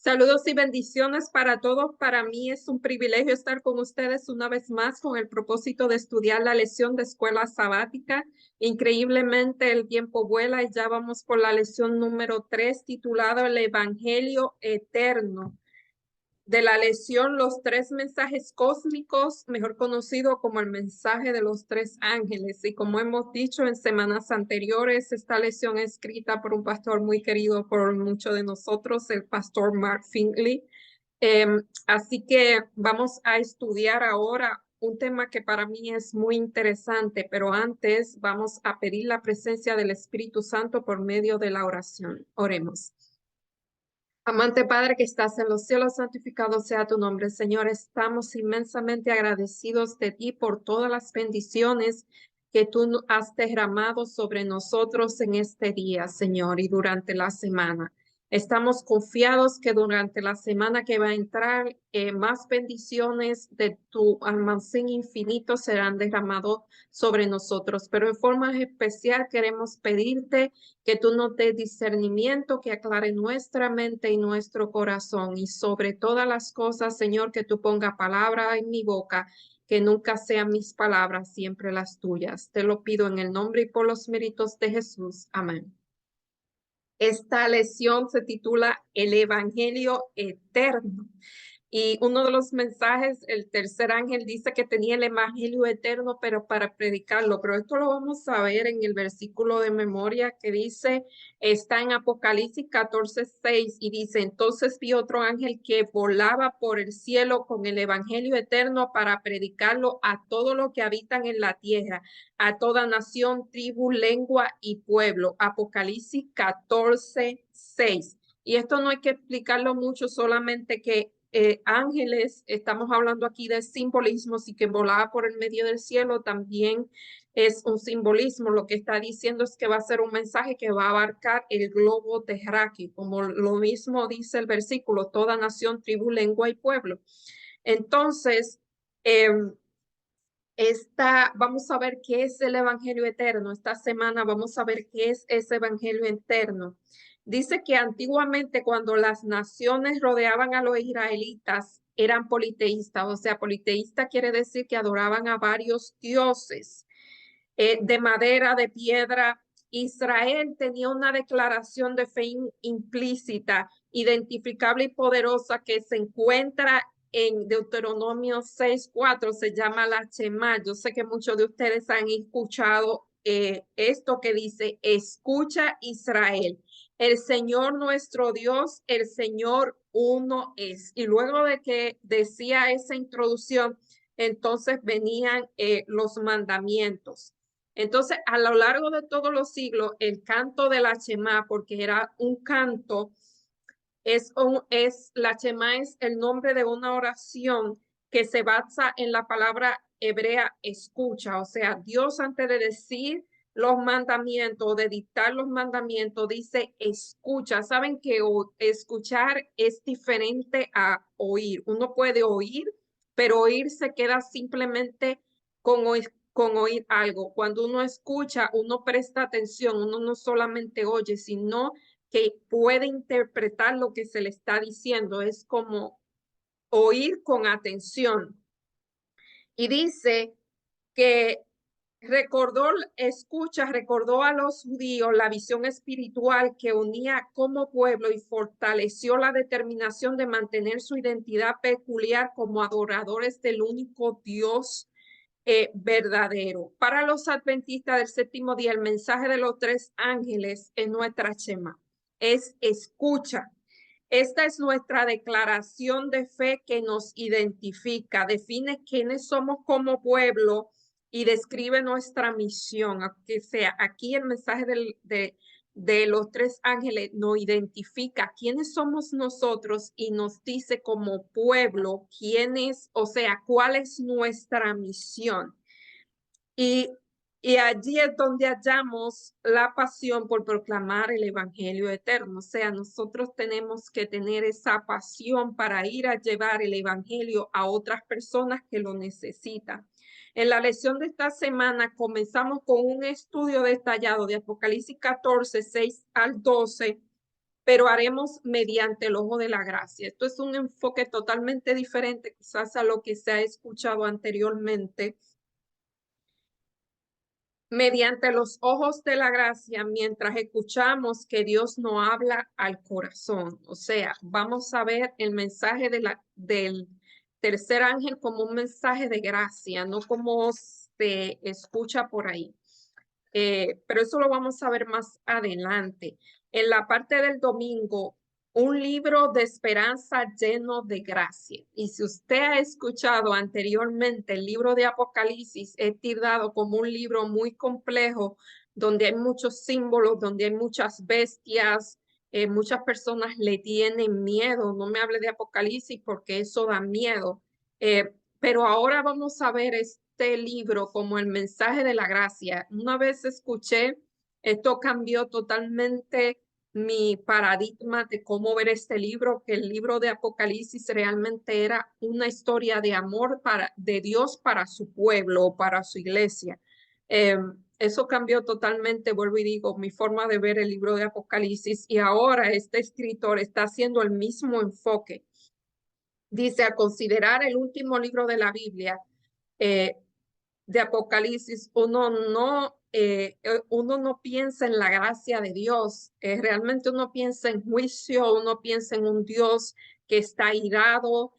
Saludos y bendiciones para todos. Para mí es un privilegio estar con ustedes una vez más con el propósito de estudiar la lección de escuela sabática. Increíblemente el tiempo vuela y ya vamos por la lección número 3 titulado El Evangelio Eterno. De la lección Los Tres Mensajes Cósmicos, mejor conocido como el mensaje de los tres ángeles. Y como hemos dicho en semanas anteriores, esta lección es escrita por un pastor muy querido por muchos de nosotros, el pastor Mark Finley. Así que vamos a estudiar ahora un tema que para mí es muy interesante, pero antes vamos a pedir la presencia del Espíritu Santo por medio de la oración. Oremos. Amante Padre que estás en los cielos, santificado sea tu nombre, Señor. Estamos inmensamente agradecidos de ti por todas las bendiciones que tú has derramado sobre nosotros en este día, Señor, y durante la semana. Estamos confiados que durante la semana que va a entrar, más bendiciones de tu almacén infinito serán derramados sobre nosotros. Pero en forma especial queremos pedirte que tú nos des discernimiento, que aclare nuestra mente y nuestro corazón. Y sobre todas las cosas, Señor, que tú ponga palabra en mi boca, que nunca sean mis palabras, siempre las tuyas. Te lo pido en el nombre y por los méritos de Jesús. Amén. Esta lección se titula El Evangelio Eterno. Y uno de los mensajes, el tercer ángel dice que tenía el evangelio eterno, pero para predicarlo. Pero esto lo vamos a ver en el versículo de memoria que dice, está en Apocalipsis 14:6 y dice, entonces vi otro ángel que volaba por el cielo con el evangelio eterno para predicarlo a todos los que habitan en la tierra, a toda nación, tribu, lengua y pueblo. Apocalipsis 14:6. Y esto no hay que explicarlo mucho, solamente que ángeles, estamos hablando aquí de simbolismos y que volaba por el medio del cielo también es un simbolismo. Lo que está diciendo es que va a ser un mensaje que va a abarcar el globo terráqueo, como lo mismo dice el versículo, toda nación, tribu, lengua y pueblo. Entonces, vamos a ver qué es el Evangelio eterno. Esta semana vamos a ver qué es ese Evangelio eterno. Dice que antiguamente cuando las naciones rodeaban a los israelitas eran politeístas, o sea, politeísta quiere decir que adoraban a varios dioses de madera, de piedra. Israel tenía una declaración de fe implícita, identificable y poderosa que se encuentra en Deuteronomio 6:4, se llama la Shema. Yo sé que muchos de ustedes han escuchado esto que dice, escucha Israel, el Señor nuestro Dios, el Señor uno es. Y luego de que decía esa introducción, entonces venían los mandamientos. Entonces, a lo largo de todos los siglos, el canto de la Shema, porque era un canto, la Shema es el nombre de una oración que se basa en la palabra hebrea escucha. O sea, Dios antes de decir los mandamientos, de dictar los mandamientos, dice escucha. Saben que escuchar es diferente a oír. Uno puede oír, pero oír se queda simplemente con oír algo. Cuando uno escucha, uno presta atención, uno no solamente oye, sino que puede interpretar lo que se le está diciendo. Es como oír con atención. Y dice que recordó a los judíos la visión espiritual que unía como pueblo y fortaleció la determinación de mantener su identidad peculiar como adoradores del único Dios verdadero. Para los adventistas del séptimo día, el mensaje de los tres ángeles en nuestra Shema es escucha. Esta es nuestra declaración de fe que nos identifica, define quiénes somos como pueblo y describe nuestra misión. Que sea aquí el mensaje de los tres ángeles nos identifica quiénes somos nosotros y nos dice como pueblo quiénes, o sea, cuál es nuestra misión. Y, y allí es donde hallamos la pasión por proclamar el evangelio eterno. O sea, nosotros tenemos que tener esa pasión para ir a llevar el evangelio a otras personas que lo necesitan. En la lección de esta semana comenzamos con un estudio detallado de Apocalipsis 14:6 al 12, pero haremos mediante el ojo de la gracia. Esto es un enfoque totalmente diferente quizás a lo que se ha escuchado anteriormente. Mediante los ojos de la gracia, mientras escuchamos que Dios no habla al corazón. O sea, vamos a ver el mensaje del tercer ángel como un mensaje de gracia, no como se escucha por ahí. Pero eso lo vamos a ver más adelante. En la parte del domingo, un libro de esperanza lleno de gracia. Y si usted ha escuchado anteriormente el libro de Apocalipsis, es tildado como un libro muy complejo, donde hay muchos símbolos, donde hay muchas bestias, muchas personas le tienen miedo. No me hable de Apocalipsis porque eso da miedo. Pero ahora vamos a ver este libro como el mensaje de la gracia. Una vez escuché, esto cambió totalmente mi paradigma de cómo ver este libro, que el libro de Apocalipsis realmente era una historia de amor de Dios para su pueblo, para su iglesia. Eso cambió totalmente, vuelvo y digo, mi forma de ver el libro de Apocalipsis, y ahora este escritor está haciendo el mismo enfoque. Dice, a considerar el último libro de la Biblia, eh, de Apocalipsis, uno no piensa en la gracia de Dios, realmente uno piensa en juicio, uno piensa en un Dios que está irado,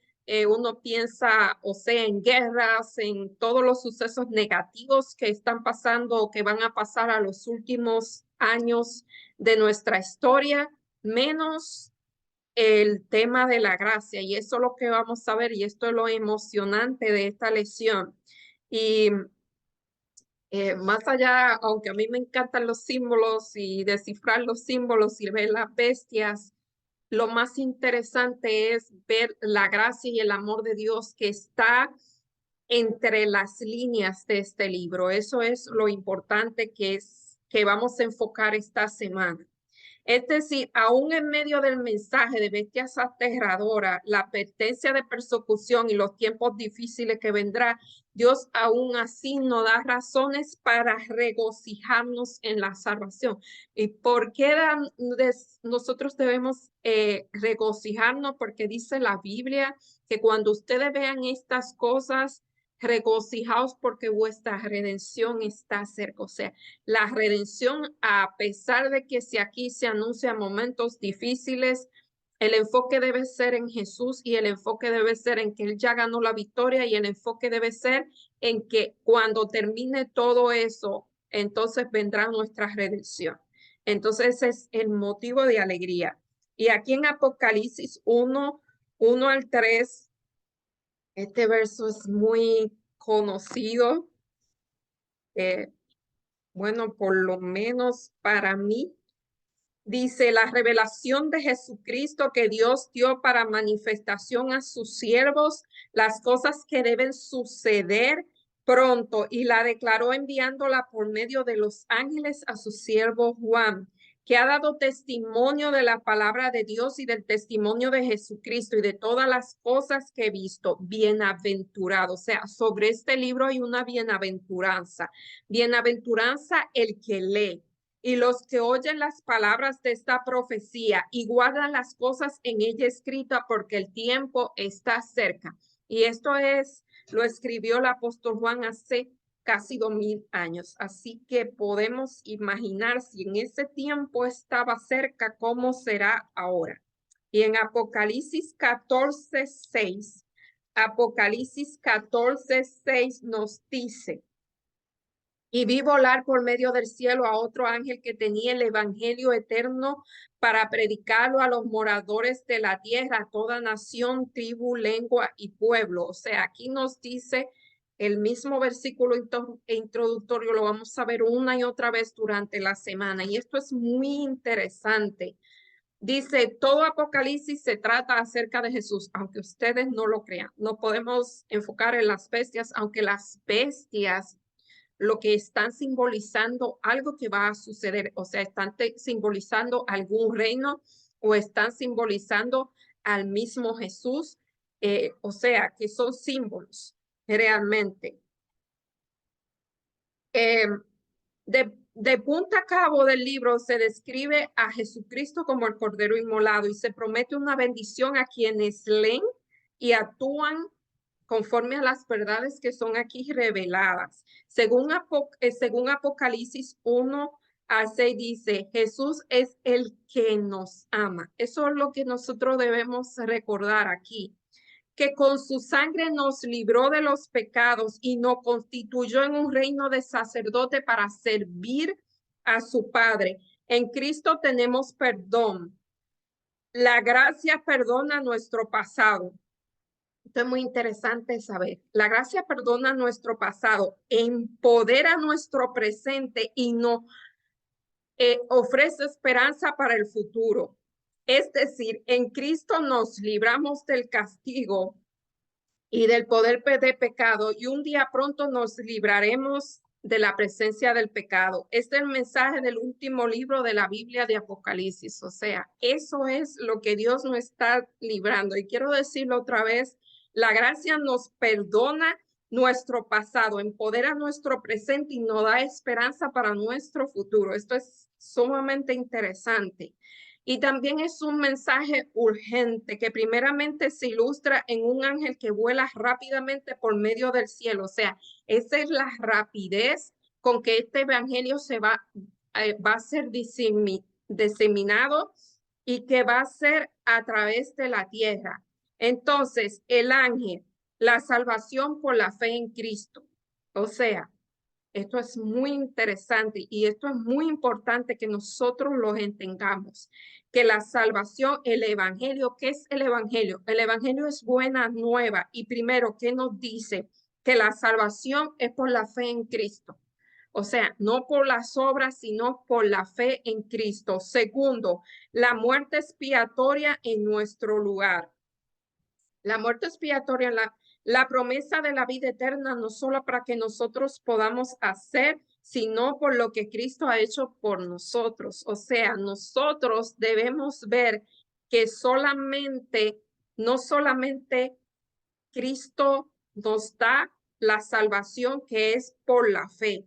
uno piensa, o sea, en guerras, en todos los sucesos negativos que están pasando o que van a pasar a los últimos años de nuestra historia, menos el tema de la gracia, y eso es lo que vamos a ver, y esto es lo emocionante de esta lección. Y más allá, aunque a mí me encantan los símbolos y descifrar los símbolos y ver las bestias, lo más interesante es ver la gracia y el amor de Dios que está entre las líneas de este libro. Eso es lo importante que vamos a enfocar esta semana. Es decir, aún en medio del mensaje de bestias aterradoras, la advertencia de persecución y los tiempos difíciles que vendrá, Dios aún así nos da razones para regocijarnos en la salvación. ¿Y por qué nosotros debemos regocijarnos? Porque dice la Biblia que cuando ustedes vean estas cosas, regocijaos porque vuestra redención está cerca. O sea, la redención, a pesar de que si aquí se anuncian momentos difíciles, el enfoque debe ser en Jesús, y el enfoque debe ser en que Él ya ganó la victoria, y el enfoque debe ser en que cuando termine todo eso, entonces vendrá nuestra redención. Entonces ese es el motivo de alegría. Y aquí en Apocalipsis 1, 1 al 3, este verso es muy conocido. Bueno, por lo menos para mí, dice la revelación de Jesucristo que Dios dio para manifestación a sus siervos, las cosas que deben suceder pronto, y la declaró enviándola por medio de los ángeles a su siervo Juan, que ha dado testimonio de la palabra de Dios y del testimonio de Jesucristo y de todas las cosas que he visto. Bienaventurado. O sea, sobre este libro hay una bienaventuranza. Bienaventuranza el que lee y los que oyen las palabras de esta profecía y guardan las cosas en ella escritas, porque el tiempo está cerca. Y esto lo escribió el apóstol Juan hace casi 2000 años. Así que podemos imaginar, si en ese tiempo estaba cerca, cómo será ahora. Y en Apocalipsis 14:6, Apocalipsis 14:6 nos dice: y vi volar por medio del cielo a otro ángel que tenía el evangelio eterno para predicarlo a los moradores de la tierra, a toda nación, tribu, lengua y pueblo. O sea, aquí nos dice el mismo versículo introductorio, lo vamos a ver una y otra vez durante la semana. Y esto es muy interesante. Dice, todo Apocalipsis se trata acerca de Jesús, aunque ustedes no lo crean. No podemos enfocar en las bestias, aunque las bestias lo que están simbolizando algo que va a suceder, o sea, están simbolizando algún reino o están simbolizando al mismo Jesús, o sea, que son símbolos realmente. Eh, de punta a cabo del libro se describe a Jesucristo como el Cordero Inmolado y se promete una bendición a quienes leen y actúan conforme a las verdades que son aquí reveladas. Según Apocalipsis 1 a 6 dice, Jesús es el que nos ama. Eso es lo que nosotros debemos recordar aquí, que con su sangre nos libró de los pecados y nos constituyó en un reino de sacerdote para servir a su Padre. En Cristo tenemos perdón. La gracia perdona nuestro pasado. Esto es muy interesante saber. La gracia perdona nuestro pasado, empodera nuestro presente y nos ofrece esperanza para el futuro. Es decir, en Cristo nos libramos del castigo y del poder de pecado, y un día pronto nos libraremos de la presencia del pecado. Este es el mensaje del último libro de la Biblia de Apocalipsis. O sea, eso es lo que Dios nos está librando. Y quiero decirlo otra vez, la gracia nos perdona nuestro pasado, empodera nuestro presente y nos da esperanza para nuestro futuro. Esto es sumamente interesante. Y también es un mensaje urgente que primeramente se ilustra en un ángel que vuela rápidamente por medio del cielo. O sea, esa es la rapidez con que este evangelio va a ser diseminado y que va a ser a través de la tierra. Entonces, el ángel, la salvación por la fe en Cristo. O sea, esto es muy interesante y esto es muy importante que nosotros lo entendamos, que la salvación, el evangelio, ¿qué es el evangelio? El evangelio es buena nueva y primero, ¿qué nos dice? Que la salvación es por la fe en Cristo. O sea, no por las obras, sino por la fe en Cristo. Segundo, la muerte expiatoria en nuestro lugar. La muerte expiatoria, la promesa de la vida eterna, no solo para que nosotros podamos hacer, sino por lo que Cristo ha hecho por nosotros. O sea, nosotros debemos ver que no solamente Cristo nos da la salvación que es por la fe,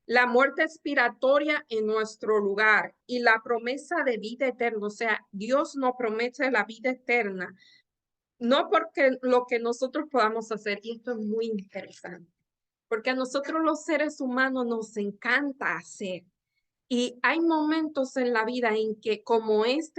la muerte expiratoria en nuestro lugar y la promesa de vida eterna. O sea, Dios nos promete la vida eterna no porque lo que nosotros podamos hacer, y esto es muy interesante, porque a nosotros los seres humanos nos encanta hacer. Y hay momentos en la vida en que como es,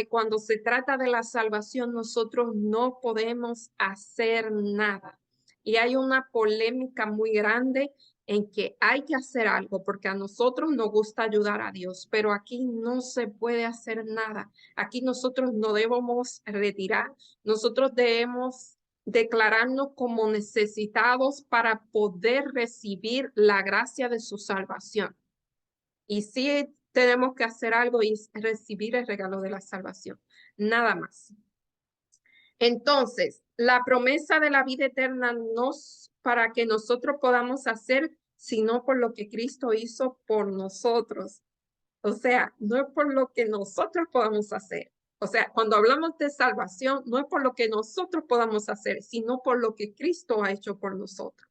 cuando se trata de la salvación, nosotros no podemos hacer nada. Y hay una polémica muy grande en que hay que hacer algo, porque a nosotros nos gusta ayudar a Dios, pero aquí no se puede hacer nada. Aquí nosotros no debemos retirar, nosotros debemos declararnos como necesitados para poder recibir la gracia de su salvación. Y sí tenemos que hacer algo y recibir el regalo de la salvación, nada más. Entonces, la promesa de la vida eterna no es para que nosotros podamos hacer, sino por lo que Cristo hizo por nosotros. O sea, no es por lo que nosotros podamos hacer. O sea, cuando hablamos de salvación, no es por lo que nosotros podamos hacer, sino por lo que Cristo ha hecho por nosotros.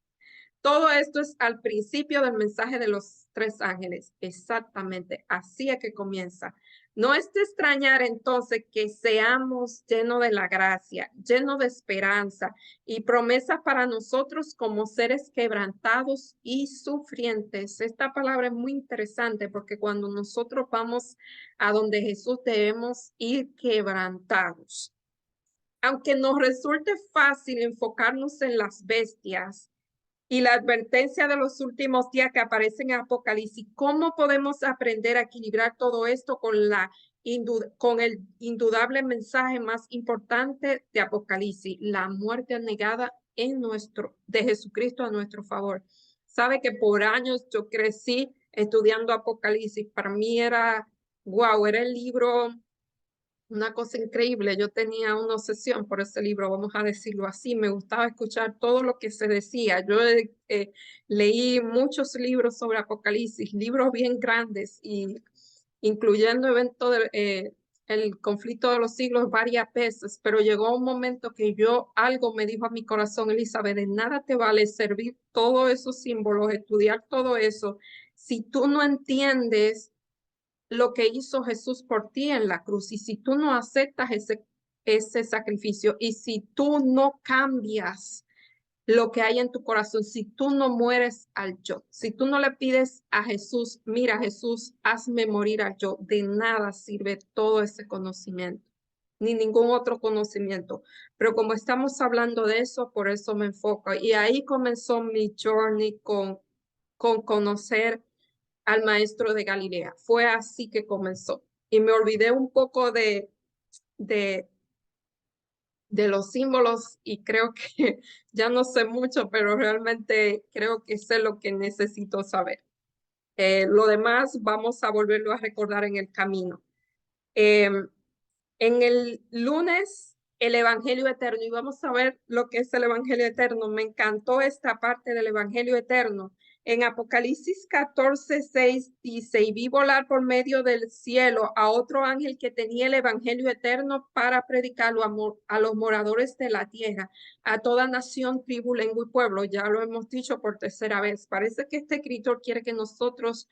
Todo esto es al principio del mensaje de los tres ángeles. Exactamente, así es que comienza. No es de extrañar entonces que seamos llenos de la gracia, llenos de esperanza y promesas para nosotros como seres quebrantados y sufrientes. Esta palabra es muy interesante porque cuando nosotros vamos a donde Jesús debemos ir quebrantados. Aunque nos resulte fácil enfocarnos en las bestias, y la advertencia de los últimos días que aparecen en Apocalipsis, ¿cómo podemos aprender a equilibrar todo esto con el indudable mensaje más importante de Apocalipsis, la muerte negada de Jesucristo a nuestro favor? Sabe que por años yo crecí estudiando Apocalipsis. Para mí era, wow, era el libro, una cosa increíble. Yo tenía una obsesión por ese libro, vamos a decirlo así. Me gustaba escuchar todo lo que se decía. Yo leí muchos libros sobre Apocalipsis, libros bien grandes, y incluyendo el conflicto de los siglos varias veces, pero llegó un momento que algo me dijo a mi corazón, Elizabeth, de nada te vale servir todos esos símbolos, estudiar todo eso, si tú no entiendes lo que hizo Jesús por ti en la cruz, y si tú no aceptas ese sacrificio, y si tú no cambias lo que hay en tu corazón, si tú no mueres al yo, si tú no le pides a Jesús, mira Jesús, hazme morir al yo, de nada sirve todo ese conocimiento, ni ningún otro conocimiento. Pero como estamos hablando de eso, por eso me enfoco. Y ahí comenzó mi journey con conocer al maestro de Galilea. Fue así que comenzó. Y me olvidé un poco de, de los símbolos y creo que ya no sé mucho, pero realmente creo que sé lo que necesito saber. Lo demás vamos a volverlo a recordar en el camino. En el lunes, el Evangelio Eterno, y vamos a ver lo que es el Evangelio Eterno. Me encantó esta parte del Evangelio Eterno. En Apocalipsis 14:6 dice, y vi volar por medio del cielo a otro ángel que tenía el Evangelio Eterno para predicarlo a los moradores de la tierra, a toda nación, tribu, lengua y pueblo. Ya lo hemos dicho por tercera vez. Parece que este escritor quiere que nosotros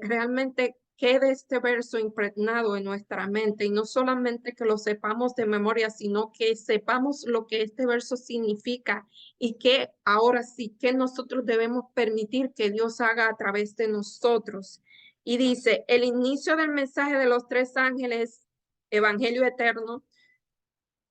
realmente quede este verso impregnado en nuestra mente y no solamente que lo sepamos de memoria, sino que sepamos lo que este verso significa y que ahora sí, que nosotros debemos permitir que Dios haga a través de nosotros. Y dice, el inicio del mensaje de los tres ángeles, Evangelio Eterno,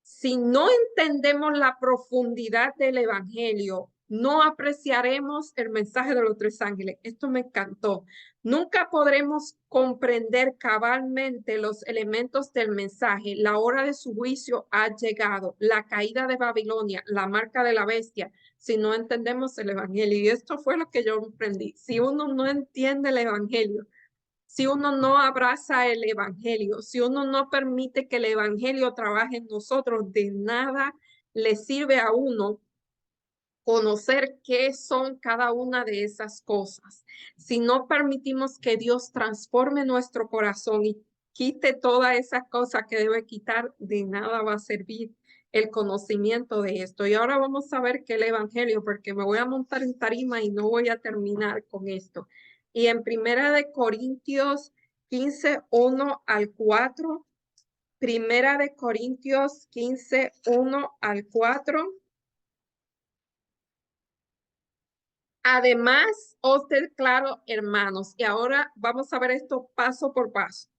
si no entendemos la profundidad del Evangelio, no apreciaremos el mensaje de los tres ángeles. Esto me encantó. Nunca podremos comprender cabalmente los elementos del mensaje. La hora de su juicio ha llegado. La caída de Babilonia, la marca de la bestia, si no entendemos el Evangelio. Y esto fue lo que yo aprendí. Si uno no entiende el Evangelio, si uno no abraza el evangelio, si uno no permite que el evangelio trabaje en nosotros, de nada le sirve a uno conocer qué son cada una de esas cosas. Si no permitimos que Dios transforme nuestro corazón y quite todas esas cosas que debe quitar, de nada va a servir el conocimiento de esto. Y ahora vamos a ver qué es el evangelio, porque me voy a montar en tarima y no voy a terminar con esto. Y en Primera de Corintios 15, 1 al 4, Primera de Corintios 15, 1 al 4. Además, os declaro, hermanos, y ahora vamos a ver esto paso por paso.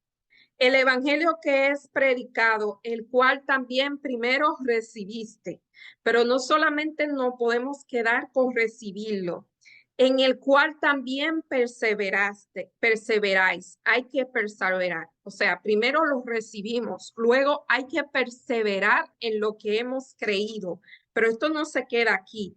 El evangelio que es predicado, el cual también primero recibiste, pero no solamente no podemos quedar con recibirlo, en el cual también perseveráis, hay que perseverar. O sea, primero lo recibimos, luego hay que perseverar en lo que hemos creído, pero esto no se queda aquí,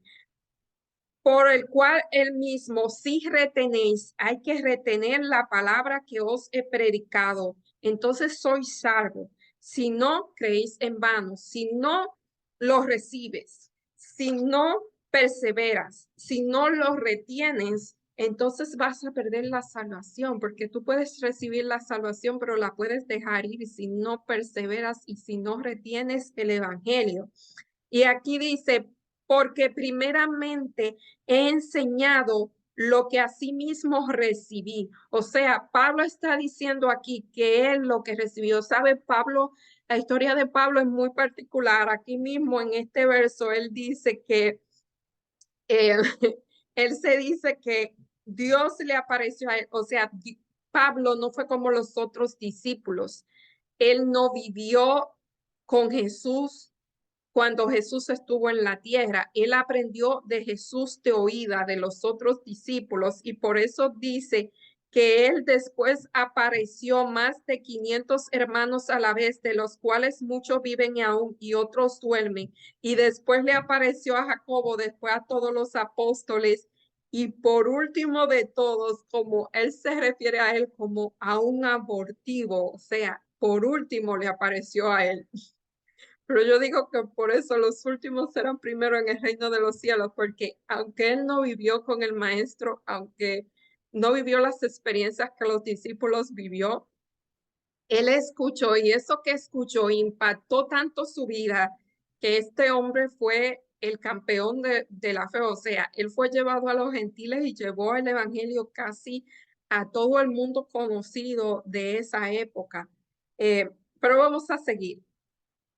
por el cual él mismo, si retenéis, hay que retener la palabra que os he predicado, entonces sois salvo. Si no, creéis en vano, si no lo recibes, si no perseveras, si no lo retienes, entonces vas a perder la salvación, porque tú puedes recibir la salvación, pero la puedes dejar ir si no perseveras y si no retienes el evangelio. Y aquí dice, porque primeramente he enseñado lo que asimismo recibí. O sea, Pablo está diciendo aquí que él lo que recibió. ¿Sabe, Pablo? La historia de Pablo es muy particular. Aquí mismo en este verso, él dice que él, él se dice que Dios le apareció a él. O sea, Pablo no fue como los otros discípulos. Él no vivió con Jesús cuando Jesús estuvo en la tierra. Él aprendió de Jesús de oída de los otros discípulos y por eso dice que él después apareció más de 500 hermanos a la vez, de los cuales muchos viven aún y otros duermen. Y después le apareció a Jacobo, después a todos los apóstoles. Y por último de todos, como él se refiere a él como a un abortivo, o sea, por último le apareció a él. Pero yo digo que por eso los últimos serán primero en el reino de los cielos, porque aunque él no vivió con el maestro, aunque no vivió las experiencias que los discípulos vivió, él escuchó y eso que escuchó impactó tanto su vida que este hombre fue el campeón de la fe, o sea, él fue llevado a los gentiles y llevó el evangelio casi a todo el mundo conocido de esa época. Pero vamos a seguir.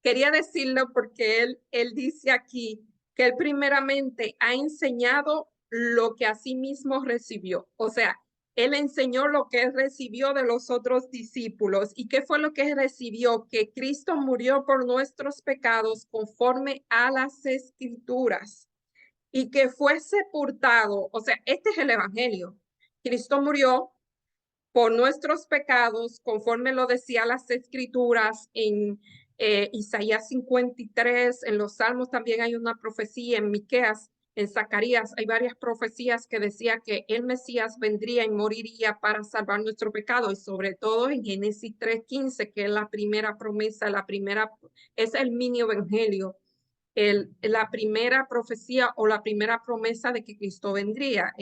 Quería decirlo porque él dice aquí que él primeramente ha enseñado lo que a sí mismo recibió. O sea, él enseñó lo que él recibió de los otros discípulos. ¿Y qué fue lo que él recibió? Que Cristo murió por nuestros pecados conforme a las escrituras y que fue sepultado. O sea, este es el evangelio. Cristo murió por nuestros pecados, conforme lo decía las escrituras en Isaías 53, en los Salmos también hay una profecía, en Miqueas, en Zacarías, hay varias profecías que decía que el Mesías vendría y moriría para salvar nuestro pecado, y sobre todo en Génesis 3:15, que es la primera promesa, es el mini evangelio, la primera profecía o la primera promesa de que Cristo vendría,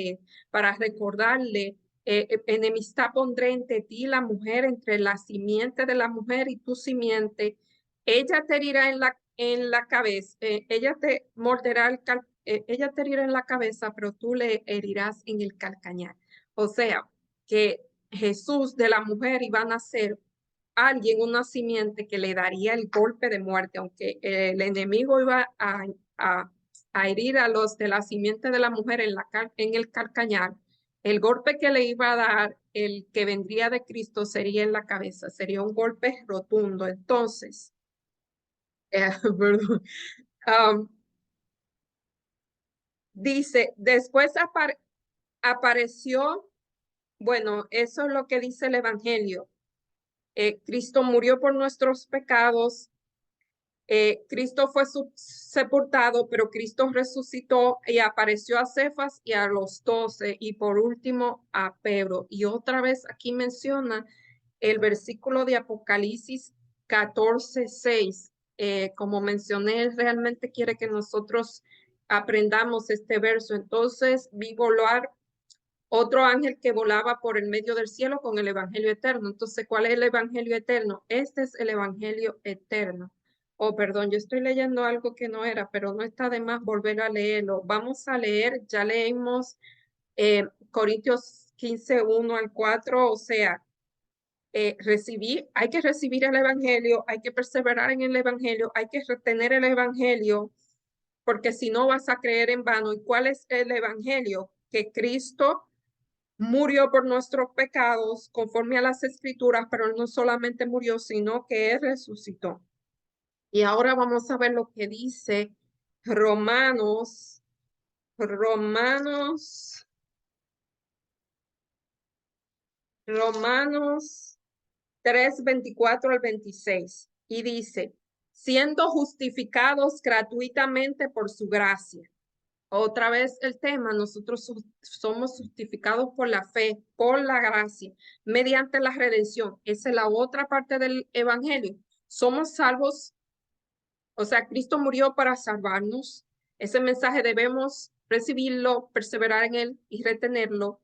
para recordarle, enemistad pondré entre ti y la mujer, entre la simiente de la mujer y tu simiente. Ella te herirá en la cabeza, ella te morderá ella te herirá en la cabeza, pero tú le herirás en el calcañar. O sea, que Jesús de la mujer iba a nacer alguien, una simiente que le daría el golpe de muerte, aunque el enemigo iba a herir a los de la simiente de la mujer en el calcañar. El golpe que le iba a dar el que vendría de Cristo sería en la cabeza, sería un golpe rotundo. Entonces, perdón, um, dice, después apareció, bueno, eso es lo que dice el Evangelio. Cristo murió por nuestros pecados. Cristo fue sepultado, pero Cristo resucitó y apareció a Cefas y a los 12 y por último a Pedro. Y otra vez aquí menciona el versículo de Apocalipsis 14:6. Como mencioné, él realmente quiere que nosotros aprendamos este verso. Entonces vi volar otro ángel que volaba por el medio del cielo con el evangelio eterno. Entonces, ¿cuál es el evangelio eterno? Este es el evangelio eterno. Oh, perdón, yo estoy leyendo algo que no era, pero no está de más volver a leerlo. Vamos a leer, ya leímos Corintios 15:1 al 4, o sea, hay que recibir el evangelio, hay que perseverar en el evangelio, hay que retener el evangelio, porque si no vas a creer en vano. ¿Y cuál es el evangelio? Que Cristo murió por nuestros pecados conforme a las escrituras, pero él no solamente murió, sino que él resucitó. Y ahora vamos a ver lo que dice Romanos, Romanos, Romanos 3:24 al 26. Y dice, siendo justificados gratuitamente por su gracia. Otra vez el tema, nosotros somos justificados por la fe, por la gracia, mediante la redención. Esa es la otra parte del evangelio. Somos salvos, o sea, Cristo murió para salvarnos. Ese mensaje debemos recibirlo, perseverar en él y retenerlo.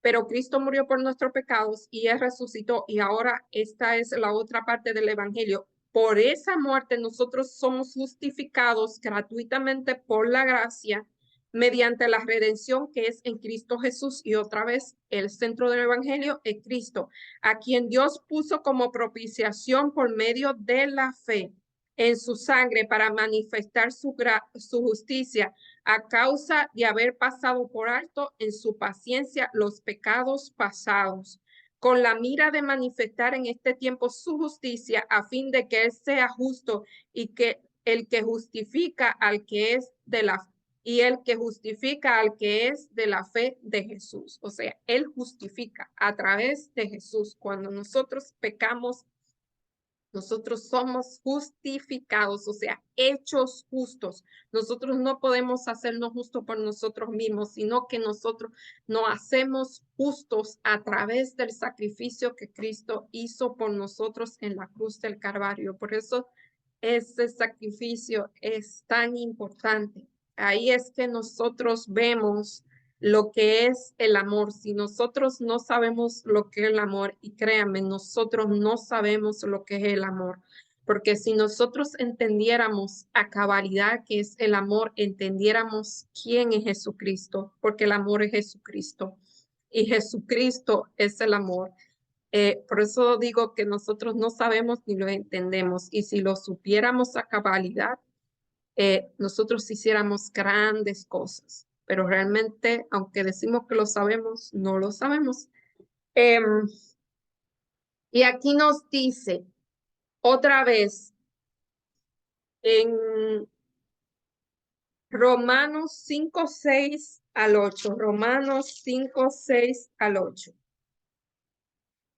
Pero Cristo murió por nuestros pecados y él resucitó. Y ahora esta es la otra parte del evangelio. Por esa muerte nosotros somos justificados gratuitamente por la gracia mediante la redención que es en Cristo Jesús. Y otra vez, el centro del evangelio es Cristo, a quien Dios puso como propiciación por medio de la fe en su sangre para manifestar su justicia a causa de haber pasado por alto en su paciencia los pecados pasados, con la mira de manifestar en este tiempo su justicia, a fin de que él sea justo y que el que justifica al que es de la y el que justifica al que es de la fe de Jesús. O sea, él justifica a través de Jesús. Cuando nosotros pecamos, nosotros somos justificados, o sea, hechos justos. Nosotros no podemos hacernos justos por nosotros mismos, sino que nosotros nos hacemos justos a través del sacrificio que Cristo hizo por nosotros en la cruz del Calvario. Por eso ese sacrificio es tan importante. Ahí es que nosotros vemos lo que es el amor. Si nosotros no sabemos lo que es el amor, y créanme, nosotros no sabemos lo que es el amor. porque si nosotros entendiéramos a cabalidad qué es el amor, entendiéramos quién es Jesucristo, porque el amor es Jesucristo y Jesucristo es el amor. Por eso digo que nosotros no sabemos ni lo entendemos, y si lo supiéramos a cabalidad, nosotros hiciéramos grandes cosas, pero realmente, aunque decimos que lo sabemos, no lo sabemos. Y aquí nos dice otra vez en Romanos 5, 6 al 8. Romanos 5, 6 al 8.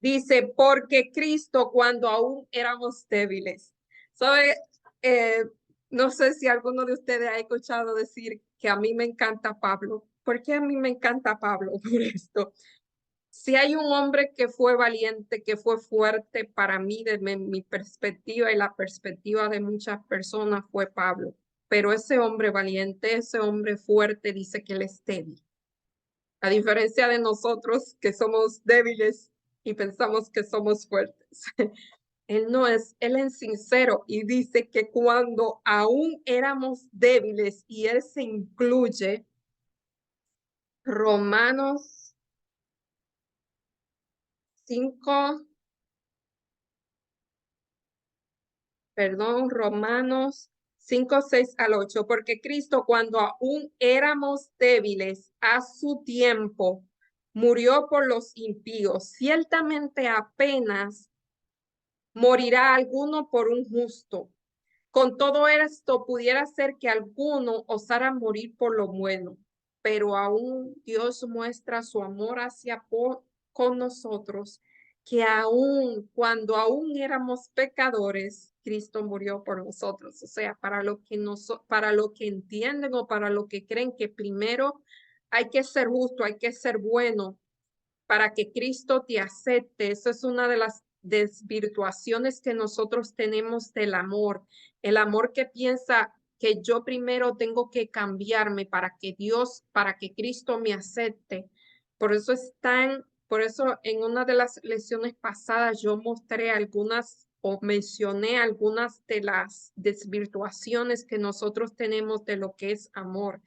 Dice, porque Cristo cuando aún éramos débiles. ¿Sabe? Eh, no sé si alguno de ustedes ha escuchado decir que a mí me encanta Pablo. ¿Por qué a mí me encanta Pablo? Por esto. Si hay un hombre que fue valiente, que fue fuerte para mí, de mi perspectiva y la perspectiva de muchas personas, fue Pablo. Pero ese hombre valiente, ese hombre fuerte, dice que él es débil. A diferencia de nosotros que somos débiles y pensamos que somos fuertes. Él no es, él es sincero y dice que cuando aún éramos débiles, y él se incluye, Romanos 5, Romanos 5, 6 al 8, porque Cristo cuando aún éramos débiles a su tiempo murió por los impíos. Ciertamente apenas morirá alguno por un justo. Con todo esto pudiera ser que alguno osara morir por lo bueno, pero aún Dios muestra su amor con nosotros, que aún cuando aún éramos pecadores, Cristo murió por nosotros. O sea, para lo que entienden o para lo que creen que primero hay que ser justo, hay que ser bueno para que Cristo te acepte. Eso es una de las desvirtuaciones que nosotros tenemos del amor. El amor que piensa que yo primero tengo que cambiarme para que para que Cristo me acepte. Por eso en una de las lecciones pasadas yo mostré algunas o mencioné algunas de las desvirtuaciones que nosotros tenemos de lo que es amor.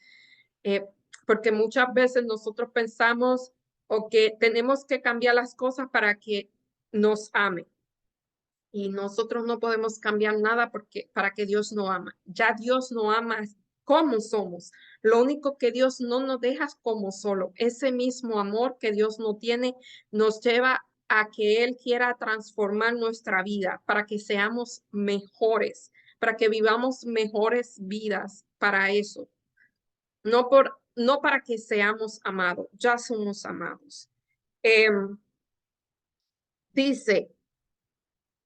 Eh, Porque muchas veces nosotros pensamos o que tenemos que cambiar las cosas para que nos ame. Y nosotros no podemos cambiar nada para que Dios nos ama. Ya Dios nos ama como somos. Lo único que Dios no nos deja como solo. Ese mismo amor que Dios no tiene nos lleva a que Él quiera transformar nuestra vida para que seamos mejores, para que vivamos mejores vidas para eso. No para que seamos amados, ya somos amados. Dice,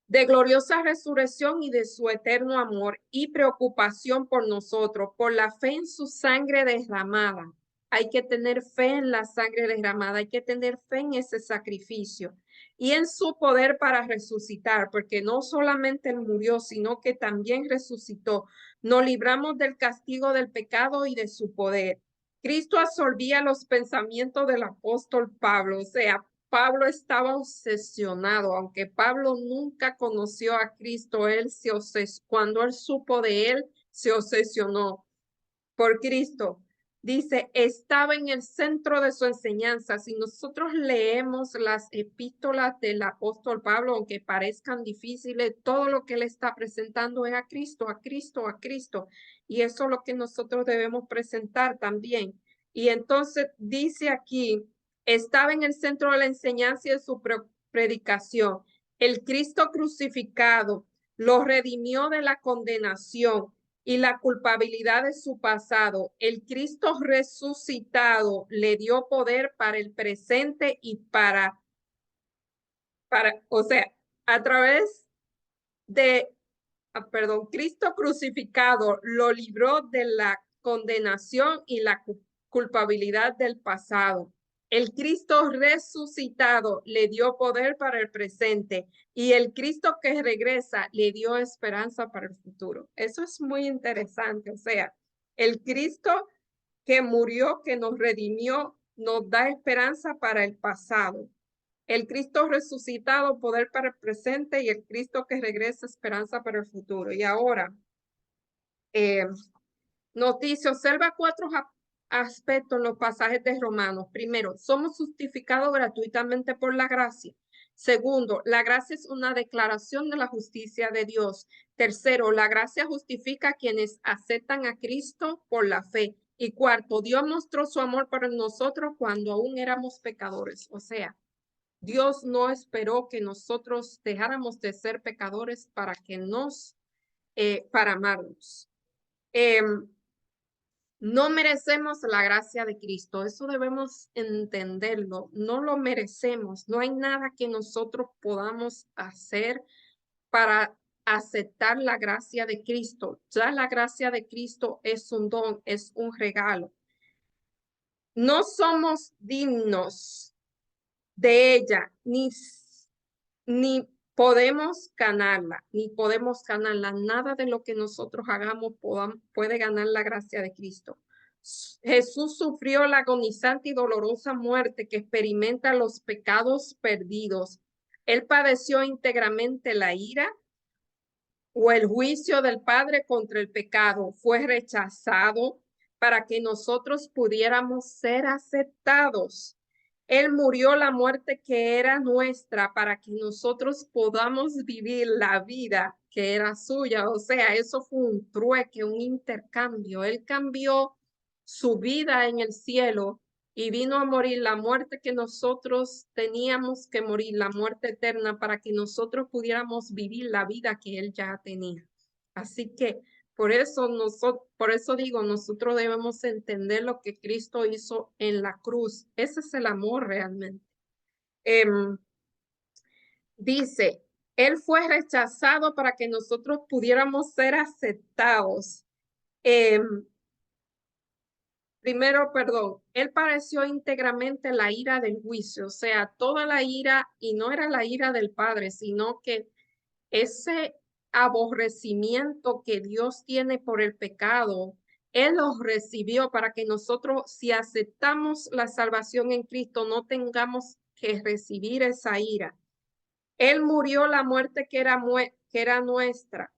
de gloriosa resurrección y de su eterno amor y preocupación por nosotros, por la fe en su sangre derramada. Hay que tener fe en la sangre derramada, hay que tener fe en ese sacrificio y en su poder para resucitar, porque no solamente él murió, sino que también resucitó. Nos libramos del castigo del pecado y de su poder. Cristo absorbía los pensamientos del apóstol Pablo, o sea, Pablo estaba obsesionado, aunque Pablo nunca conoció a Cristo, cuando él supo de él, se obsesionó por Cristo. Dice, estaba en el centro de su enseñanza. Si nosotros leemos las epístolas del apóstol Pablo, aunque parezcan difíciles, todo lo que él está presentando es a Cristo, a Cristo, a Cristo. Y eso es lo que nosotros debemos presentar también. Y entonces dice aquí, estaba en el centro de la enseñanza y de su predicación. El Cristo crucificado lo redimió de la condenación y la culpabilidad de su pasado. El Cristo resucitado le dio poder para el presente y o sea, a través de, Cristo crucificado lo libró de la condenación y la culpabilidad del pasado. El Cristo resucitado le dio poder para el presente y el Cristo que regresa le dio esperanza para el futuro. Eso es muy interesante. O sea, el Cristo que murió, que nos redimió, nos da esperanza para el pasado El Cristo resucitado, poder para el presente, y el Cristo que regresa, esperanza para el futuro. Y ahora, noticia, observa cuatro aspectos en los pasajes de Romanos. Primero, somos justificados gratuitamente por la gracia. Segundo, la gracia es una declaración de la justicia de Dios. Tercero, la gracia justifica a quienes aceptan a Cristo por la fe. Y cuarto, Dios mostró su amor para nosotros cuando aún éramos pecadores. O sea, Dios no esperó que nosotros dejáramos de ser pecadores para que para amarnos. No merecemos la gracia de Cristo, eso debemos entenderlo, no lo merecemos, no hay nada que nosotros podamos hacer para aceptar la gracia de Cristo. Ya la gracia de Cristo es un don, es un regalo. No somos dignos de ella, ni podemos ganarla, ni podemos ganarla. Nada de lo que nosotros hagamos puede ganar la gracia de Cristo. Jesús sufrió la agonizante y dolorosa muerte que experimenta los pecados perdidos. Él padeció íntegramente la ira o el juicio del Padre contra el pecado. Fue rechazado para que nosotros pudiéramos ser aceptados. Él murió la muerte que era nuestra para que nosotros podamos vivir la vida que era suya. O sea, eso fue un trueque, un intercambio. Él cambió su vida en el cielo y vino a morir la muerte que nosotros teníamos que morir, la muerte eterna, para que nosotros pudiéramos vivir la vida que Él ya tenía. Así que por eso digo, nosotros debemos entender lo que Cristo hizo en la cruz. Ese es el amor realmente. Dice, Él fue rechazado para que nosotros pudiéramos ser aceptados. Primero, perdón, Él padeció íntegramente la ira del juicio, o sea, toda la ira, y no era la ira del Padre, sino que ese aborrecimiento que Dios tiene por el pecado, Él los recibió para que nosotros, si aceptamos la salvación en Cristo, no tengamos que recibir esa ira. Él murió la muerte que era nuestra.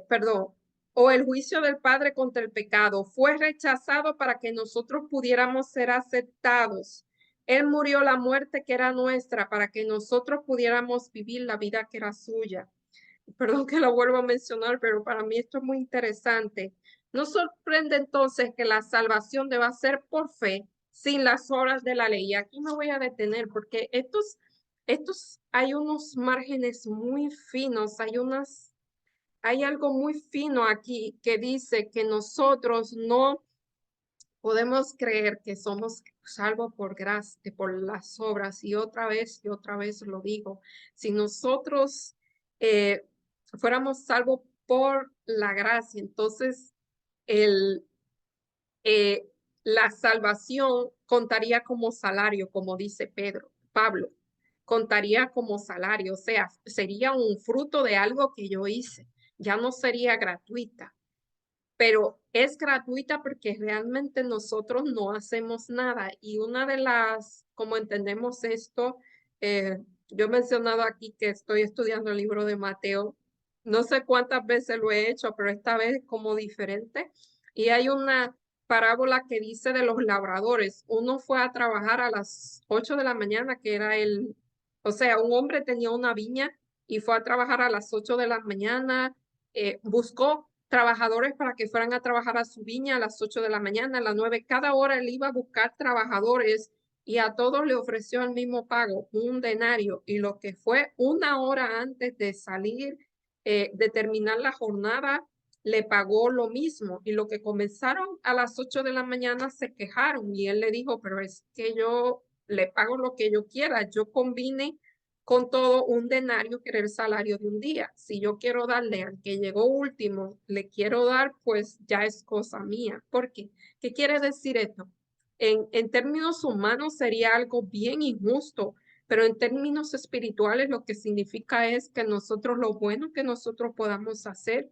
Perdón, o el juicio del Padre contra el pecado. Fue rechazado para que nosotros pudiéramos ser aceptados. Él murió la muerte que era nuestra para que nosotros pudiéramos vivir la vida que era suya. Perdón que lo vuelvo a mencionar, pero para mí esto es muy interesante. Nos sorprende entonces que la salvación deba ser por fe, sin las obras de la ley. Y aquí me voy a detener porque hay unos márgenes muy finos, hay algo muy fino aquí que dice que nosotros no podemos creer que somos salvos por gracia, por las obras. Y otra vez lo digo, si nosotros fuéramos salvos por la gracia, entonces el, eh, la salvación contaría como salario, como dice Pablo, contaría como salario, o sea, sería un fruto de algo que yo hice, ya no sería gratuita, pero es gratuita porque realmente nosotros no hacemos nada. Y una de como entendemos esto, yo he mencionado aquí que estoy estudiando el libro de Mateo. No sé cuántas veces lo he hecho, pero esta vez como diferente. Y hay una parábola que dice de los labradores. Uno fue a trabajar a las 8 de la mañana, que era o sea, un hombre tenía una viña y fue a trabajar a las 8 de la mañana, buscó trabajadores para que fueran a trabajar a su viña a las 8 de la mañana, a las 9. Cada hora él iba a buscar trabajadores y a todos le ofreció el mismo pago, un denario. Y lo que fue una hora antes de salir, de terminar la jornada, le pagó lo mismo. Y lo que comenzaron a las 8 de la mañana se quejaron y él le dijo, pero es que yo le pago lo que yo quiera, yo combine con todo un denario que era el salario de un día. Si yo quiero darle al que llegó último, le quiero dar, pues ya es cosa mía. ¿Por qué? ¿Qué quiere decir esto? En términos humanos sería algo bien injusto, pero en términos espirituales lo que significa es que nosotros, lo bueno que nosotros podamos hacer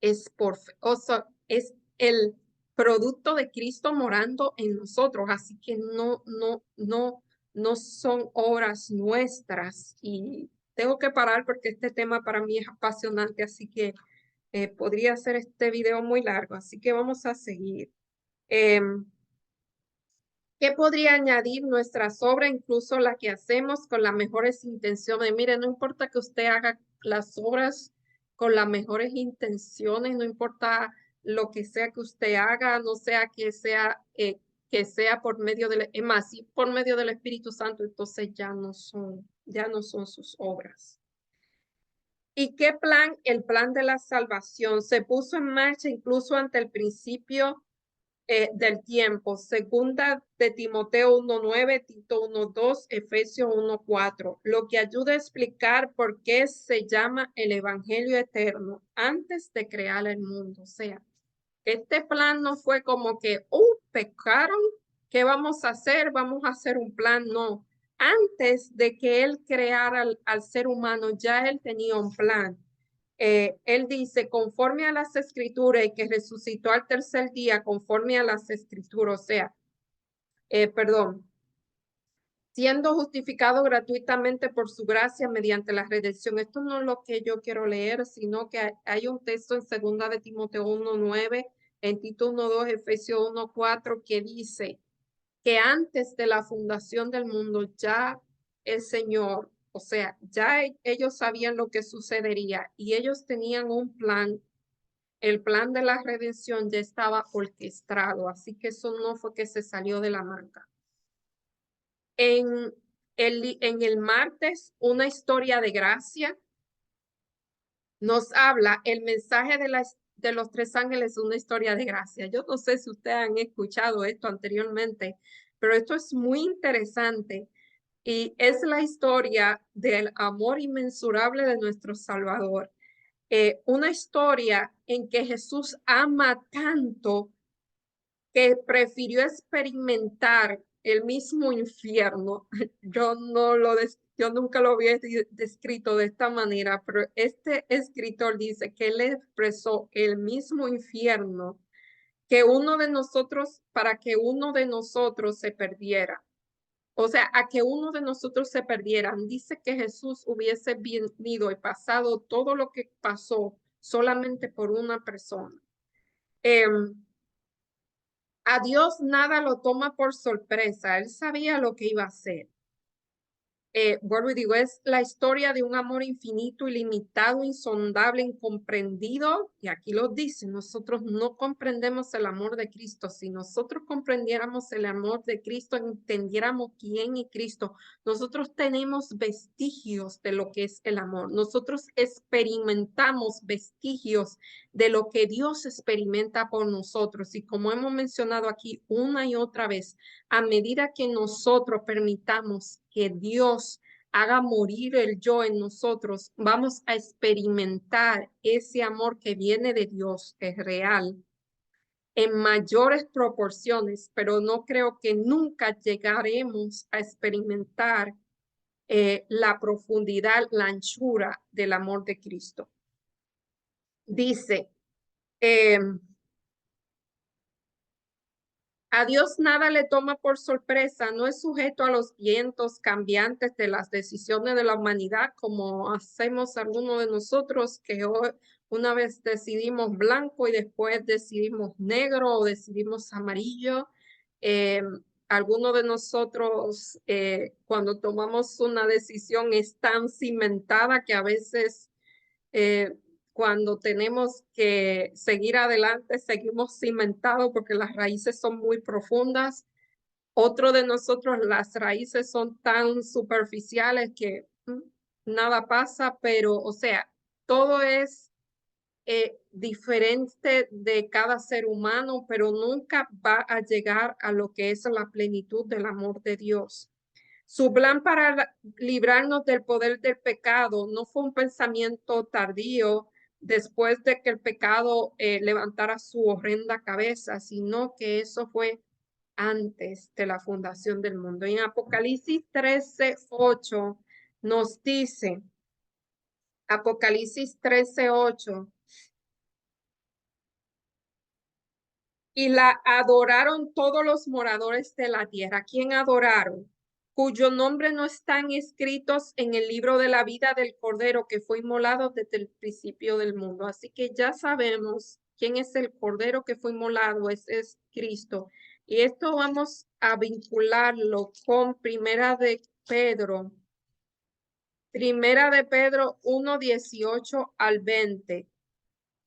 es o sea, es el producto de Cristo morando en nosotros. Así que no no son obras nuestras. Y tengo que parar porque este tema para mí es apasionante, así que podría hacer este video muy largo, así que vamos a seguir. ¿Qué podría añadir nuestras obras, incluso la que hacemos con las mejores intenciones? Mire, no importa que usted haga las obras con las mejores intenciones, no importa lo que sea que usted haga, no sea que sea por medio del, es más, si por medio del Espíritu Santo, entonces ya no son sus obras. ¿Y qué plan? El plan de la salvación se puso en marcha incluso ante el principio del tiempo. Segunda de Timoteo 1:9, Tito 1:2, Efesios 1:4, lo que ayuda a explicar por qué se llama el Evangelio eterno antes de crear el mundo. O sea, este plan no fue como que, pecaron, ¿qué vamos a hacer? Vamos a hacer un plan. No, antes de que él creara al ser humano, ya él tenía un plan. Él dice, conforme a las escrituras y que resucitó al tercer día, conforme a las escrituras, o sea, perdón, siendo justificado gratuitamente por su gracia mediante la redención. Esto no es lo que yo quiero leer, sino que hay un texto en segunda de Timoteo 1:9, en Tito 1:2, Efesios 1:4, que dice que antes de la fundación del mundo ya el Señor, o sea, ya ellos sabían lo que sucedería y ellos tenían un plan. El plan de la redención ya estaba orquestado, así que eso no fue que se salió de la manga. En el martes, una historia de gracia nos habla el mensaje de los tres ángeles, una historia de gracia. Yo no sé si ustedes han escuchado esto anteriormente, pero esto es muy interesante y es la historia del amor inmensurable de nuestro Salvador. Una historia en que Jesús ama tanto que prefirió experimentar el mismo infierno. Yo nunca lo había descrito de esta manera, pero este escritor dice que él expresó el mismo infierno que uno de nosotros, para que uno de nosotros se perdiera. O sea, a que uno de nosotros se perdiera. Dice que Jesús hubiese venido y pasado todo lo que pasó solamente por una persona. A Dios nada lo toma por sorpresa. Él sabía lo que iba a hacer. Vuelvo y digo, es la historia de un amor infinito, ilimitado, insondable, incomprendido. Y aquí lo dice, nosotros no comprendemos el amor de Cristo. Si nosotros comprendiéramos el amor de Cristo, entendiéramos quién es Cristo, nosotros tenemos vestigios de lo que es el amor. Nosotros experimentamos vestigios de lo que Dios experimenta por nosotros. Y como hemos mencionado aquí una y otra vez, a medida que nosotros permitamos que Dios haga morir el yo en nosotros, vamos a experimentar ese amor que viene de Dios, que es real, en mayores proporciones, pero no creo que nunca llegaremos a experimentar la profundidad, la anchura del amor de Cristo. Dice, a Dios nada le toma por sorpresa, no es sujeto a los vientos cambiantes de las decisiones de la humanidad, como hacemos algunos de nosotros, que hoy una vez decidimos blanco y después decidimos negro o decidimos amarillo. Eh, Algunos de nosotros, cuando tomamos una decisión, es tan cimentada que a veces cuando tenemos que seguir adelante, seguimos cimentados porque las raíces son muy profundas. Otro de nosotros, las raíces son tan superficiales que nada pasa, pero, o sea, todo es diferente de cada ser humano, pero nunca va a llegar a lo que es la plenitud del amor de Dios. Su plan para librarnos del poder del pecado no fue un pensamiento tardío después de que el pecado levantara su horrenda cabeza, sino que eso fue antes de la fundación del mundo. En Apocalipsis 13:8 nos dice, Apocalipsis 13:8, y la adoraron todos los moradores de la tierra. ¿Quién adoraron? cuyo nombre no están escritos en el libro de la vida del Cordero que fue inmolado desde el principio del mundo. Así que ya sabemos quién es el Cordero que fue inmolado, es Cristo. Y esto vamos a vincularlo con Primera de Pedro 1, 18 al 20.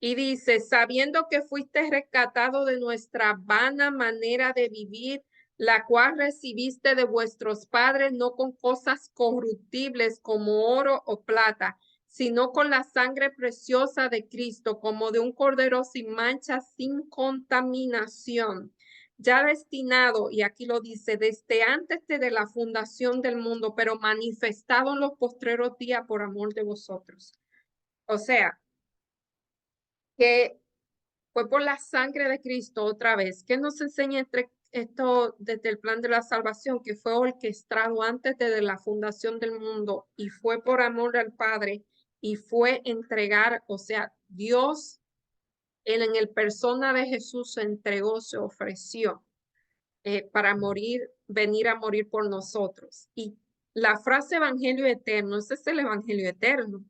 Y dice, sabiendo que fuiste rescatado de nuestra vana manera de vivir, la cual recibiste de vuestros padres, no con cosas corruptibles como oro o plata, sino con la sangre preciosa de Cristo, como de un cordero sin mancha, sin contaminación, ya destinado, y aquí lo dice, desde antes de la fundación del mundo, pero manifestado en los postreros días por amor de vosotros. O sea, que fue por la sangre de Cristo otra vez, que nos enseña entre esto desde el plan de la salvación, que fue orquestado antes de la fundación del mundo y fue por amor al Padre y fue entregar, o sea, Dios en el persona de Jesús se entregó, se ofreció para morir, venir a morir por nosotros. Y la frase evangelio eterno, ese es el evangelio eterno,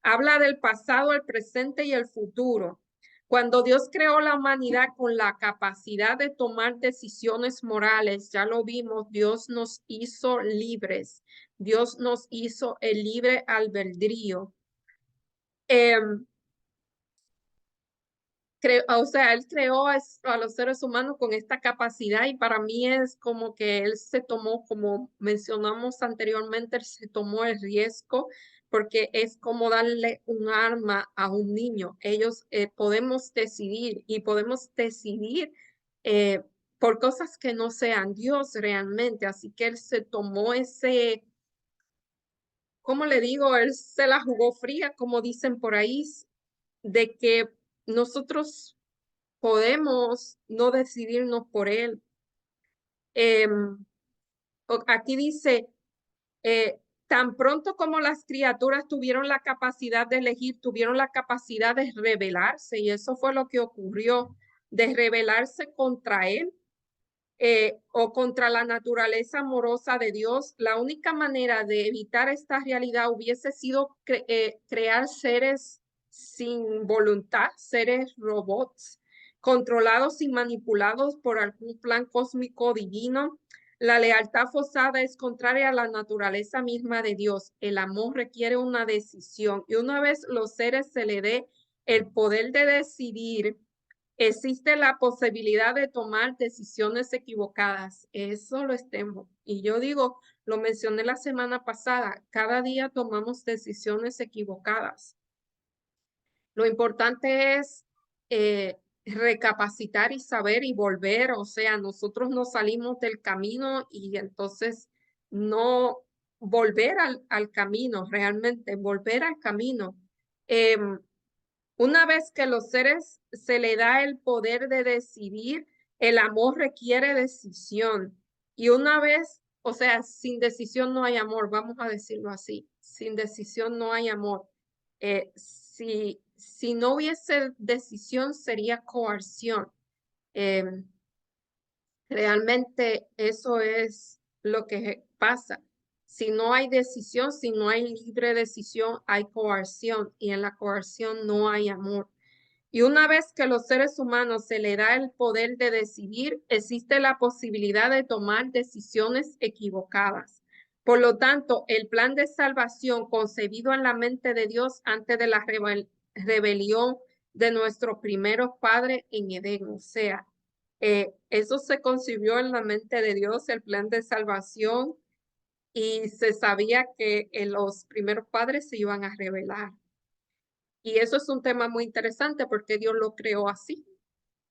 habla del pasado, el presente y el futuro. Cuando Dios creó la humanidad con la capacidad de tomar decisiones morales, ya lo vimos, Dios nos hizo libres, Dios nos hizo el libre albedrío. O sea, él creó a los seres humanos con esta capacidad y para mí es como que él se tomó, como mencionamos anteriormente, él se tomó el riesgo porque es como darle un arma a un niño. Ellos podemos decidir y podemos decidir eh, por cosas que no sean Dios realmente. Así que él se tomó ese, ¿cómo le digo? Él se la jugó fría, como dicen por ahí, de que nosotros podemos no decidirnos por él. Aquí dice, tan pronto como las criaturas tuvieron la capacidad de elegir, tuvieron la capacidad de rebelarse, y eso fue lo que ocurrió, de rebelarse contra él o contra la naturaleza amorosa de Dios. La única manera de evitar esta realidad hubiese sido crear seres sin voluntad, seres robots, controlados y manipulados por algún plan cósmico divino. La lealtad forzada es contraria a la naturaleza misma de Dios. El amor requiere una decisión y una vez los seres se le dé el poder de decidir, existe la posibilidad de tomar decisiones equivocadas. Eso lo estemos. Y yo digo, lo mencioné la semana pasada, cada día tomamos decisiones equivocadas. Lo importante es recapacitar y saber y volver. O sea, nosotros no salimos del camino y entonces no volver al camino, realmente volver al camino. Una vez que los seres se le da el poder de decidir, el amor requiere decisión. Y una vez, o sea, sin decisión no hay amor, vamos a decirlo así. Sin decisión no hay amor. Si no hubiese decisión, sería coerción. Realmente eso es lo que pasa. Si no hay decisión, si no hay libre decisión, hay coerción y en la coerción no hay amor. Y una vez que a los seres humanos se le da el poder de decidir, existe la posibilidad de tomar decisiones equivocadas. Por lo tanto, el plan de salvación concebido en la mente de Dios antes de la rebelión de nuestros primeros padres en Edén, o sea, eso se concibió en la mente de Dios, el plan de salvación, y se sabía que los primeros padres se iban a rebelar. Y eso es un tema muy interesante porque Dios lo creó así.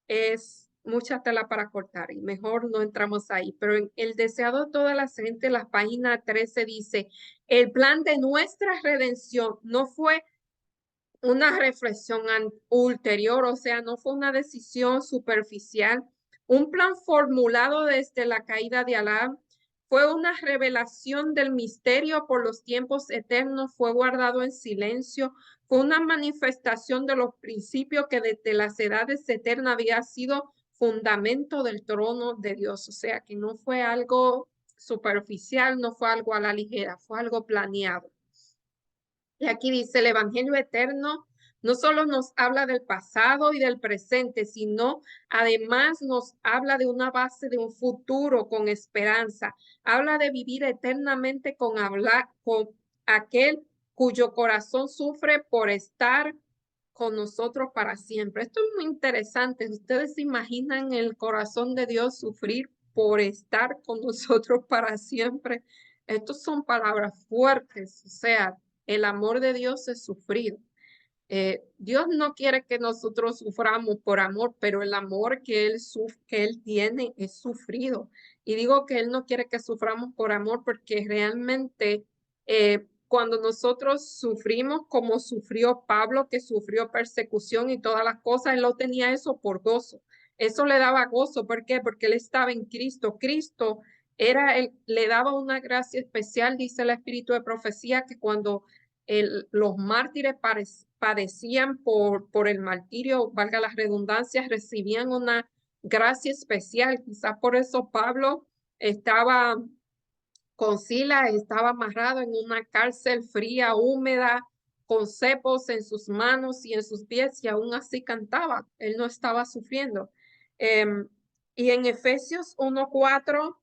Es mucha tela para cortar y mejor no entramos ahí. Pero en el deseado de toda la gente, la página 13 dice, el plan de nuestra redención no fue una reflexión ulterior, o sea, no fue una decisión superficial. Un plan formulado desde la caída de Adán fue una revelación del misterio por los tiempos eternos, fue guardado en silencio, fue una manifestación de los principios que desde las edades eternas había sido fundamento del trono de Dios. O sea, que no fue algo superficial, no fue algo a la ligera, fue algo planeado. Y aquí dice, el Evangelio eterno no solo nos habla del pasado y del presente, sino además nos habla de una base de un futuro con esperanza. Habla de vivir eternamente con aquel cuyo corazón sufre por estar con nosotros para siempre. Esto es muy interesante. ¿Ustedes se imaginan el corazón de Dios sufrir por estar con nosotros para siempre? Estas son palabras fuertes, o sea, el amor de Dios es sufrido. Dios no quiere que nosotros suframos por amor, pero el amor que él tiene es sufrido. Y digo que Él no quiere que suframos por amor porque realmente cuando nosotros sufrimos como sufrió Pablo, que sufrió persecución y todas las cosas, Él lo tenía eso por gozo. Eso le daba gozo. ¿Por qué? Porque Él estaba en Cristo. Cristo le daba una gracia especial, dice el Espíritu de Profecía, que cuando los mártires padecían por el martirio, valga las redundancias, recibían una gracia especial. Quizás por eso Pablo estaba con Sila, estaba amarrado en una cárcel fría, húmeda, con cepos en sus manos y en sus pies, y aún así cantaba. Él no estaba sufriendo. Y en Efesios 1:4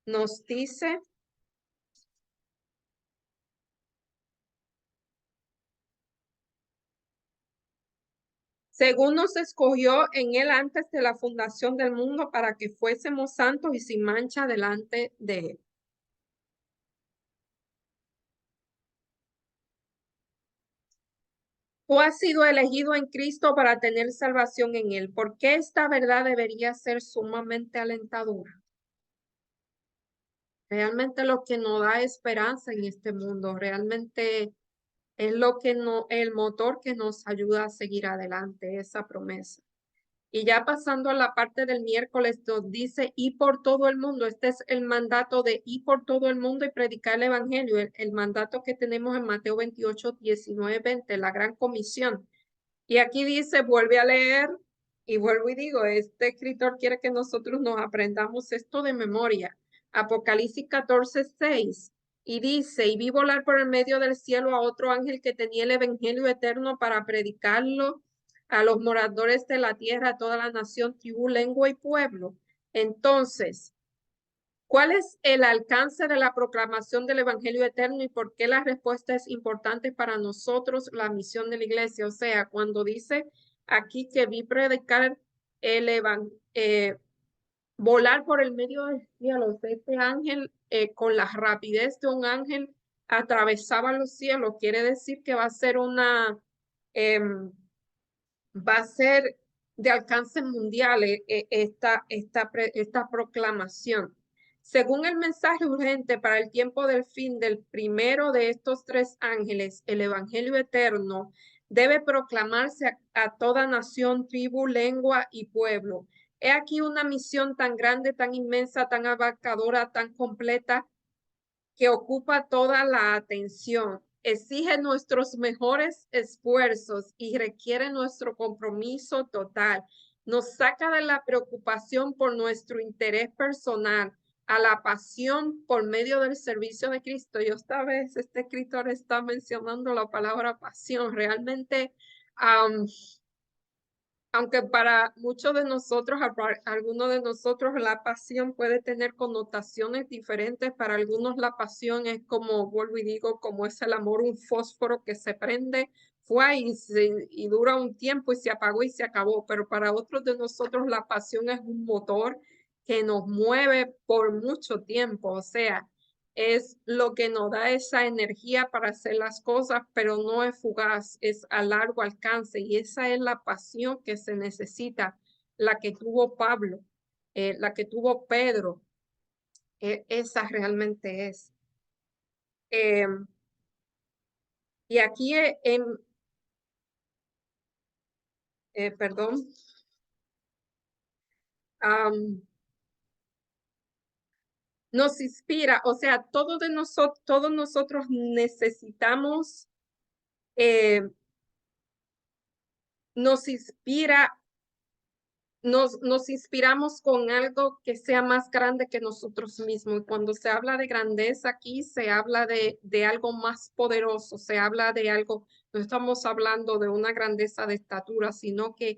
nos dice, según nos escogió en Él antes de la fundación del mundo para que fuésemos santos y sin mancha delante de Él. Tú has sido elegido en Cristo para tener salvación en Él. ¿Por qué esta verdad debería ser sumamente alentadora? Realmente lo que nos da esperanza en este mundo, realmente es el motor que nos ayuda a seguir adelante, esa promesa. Y ya pasando a la parte del miércoles, nos dice, y por todo el mundo. Este es el mandato de ir por todo el mundo y predicar el evangelio, el mandato que tenemos en Mateo 28, 19, 20, la gran comisión. Y aquí dice, vuelve a leer, y vuelvo y digo, este escritor quiere que nosotros nos aprendamos esto de memoria. Apocalipsis 14:6, y dice, y vi volar por el medio del cielo a otro ángel que tenía el evangelio eterno para predicarlo a los moradores de la tierra, a toda la nación, tribu, lengua y pueblo. Entonces, ¿cuál es el alcance de la proclamación del Evangelio eterno y por qué la respuesta es importante para nosotros, la misión de la iglesia? O sea, cuando dice aquí que vi predicar el volar por el medio del cielo, este ángel con la rapidez de un ángel atravesaba los cielos, quiere decir que em, va a ser de alcance mundial esta proclamación. Según el mensaje urgente para el tiempo del fin del primero de estos tres ángeles, el Evangelio eterno debe proclamarse a toda nación, tribu, lengua y pueblo. He aquí una misión tan grande, tan inmensa, tan abarcadora, tan completa, que ocupa toda la atención, exige nuestros mejores esfuerzos y requiere nuestro compromiso total. Nos saca de la preocupación por nuestro interés personal a la pasión por medio del servicio de Cristo. Y esta vez este escritor está mencionando la palabra pasión. Realmente, aunque para muchos de nosotros, algunos de nosotros, la pasión puede tener connotaciones diferentes. Para algunos la pasión es como, vuelvo y digo, como es el amor, un fósforo que se prende, fue y dura un tiempo y se apagó y se acabó. Pero para otros de nosotros la pasión es un motor que nos mueve por mucho tiempo. O sea, es lo que nos da esa energía para hacer las cosas, pero no es fugaz, es a largo alcance. Y esa es la pasión que se necesita, la que tuvo Pablo, la que tuvo Pedro. Esa realmente es. Eh, y aquí perdón, nos inspira, o sea, todos nosotros necesitamos, eh, nos inspira nos inspiramos con algo que sea más grande que nosotros mismos. Y cuando se habla de grandeza aquí, se habla de algo más poderoso, se habla de algo, no estamos hablando de una grandeza de estatura, sino que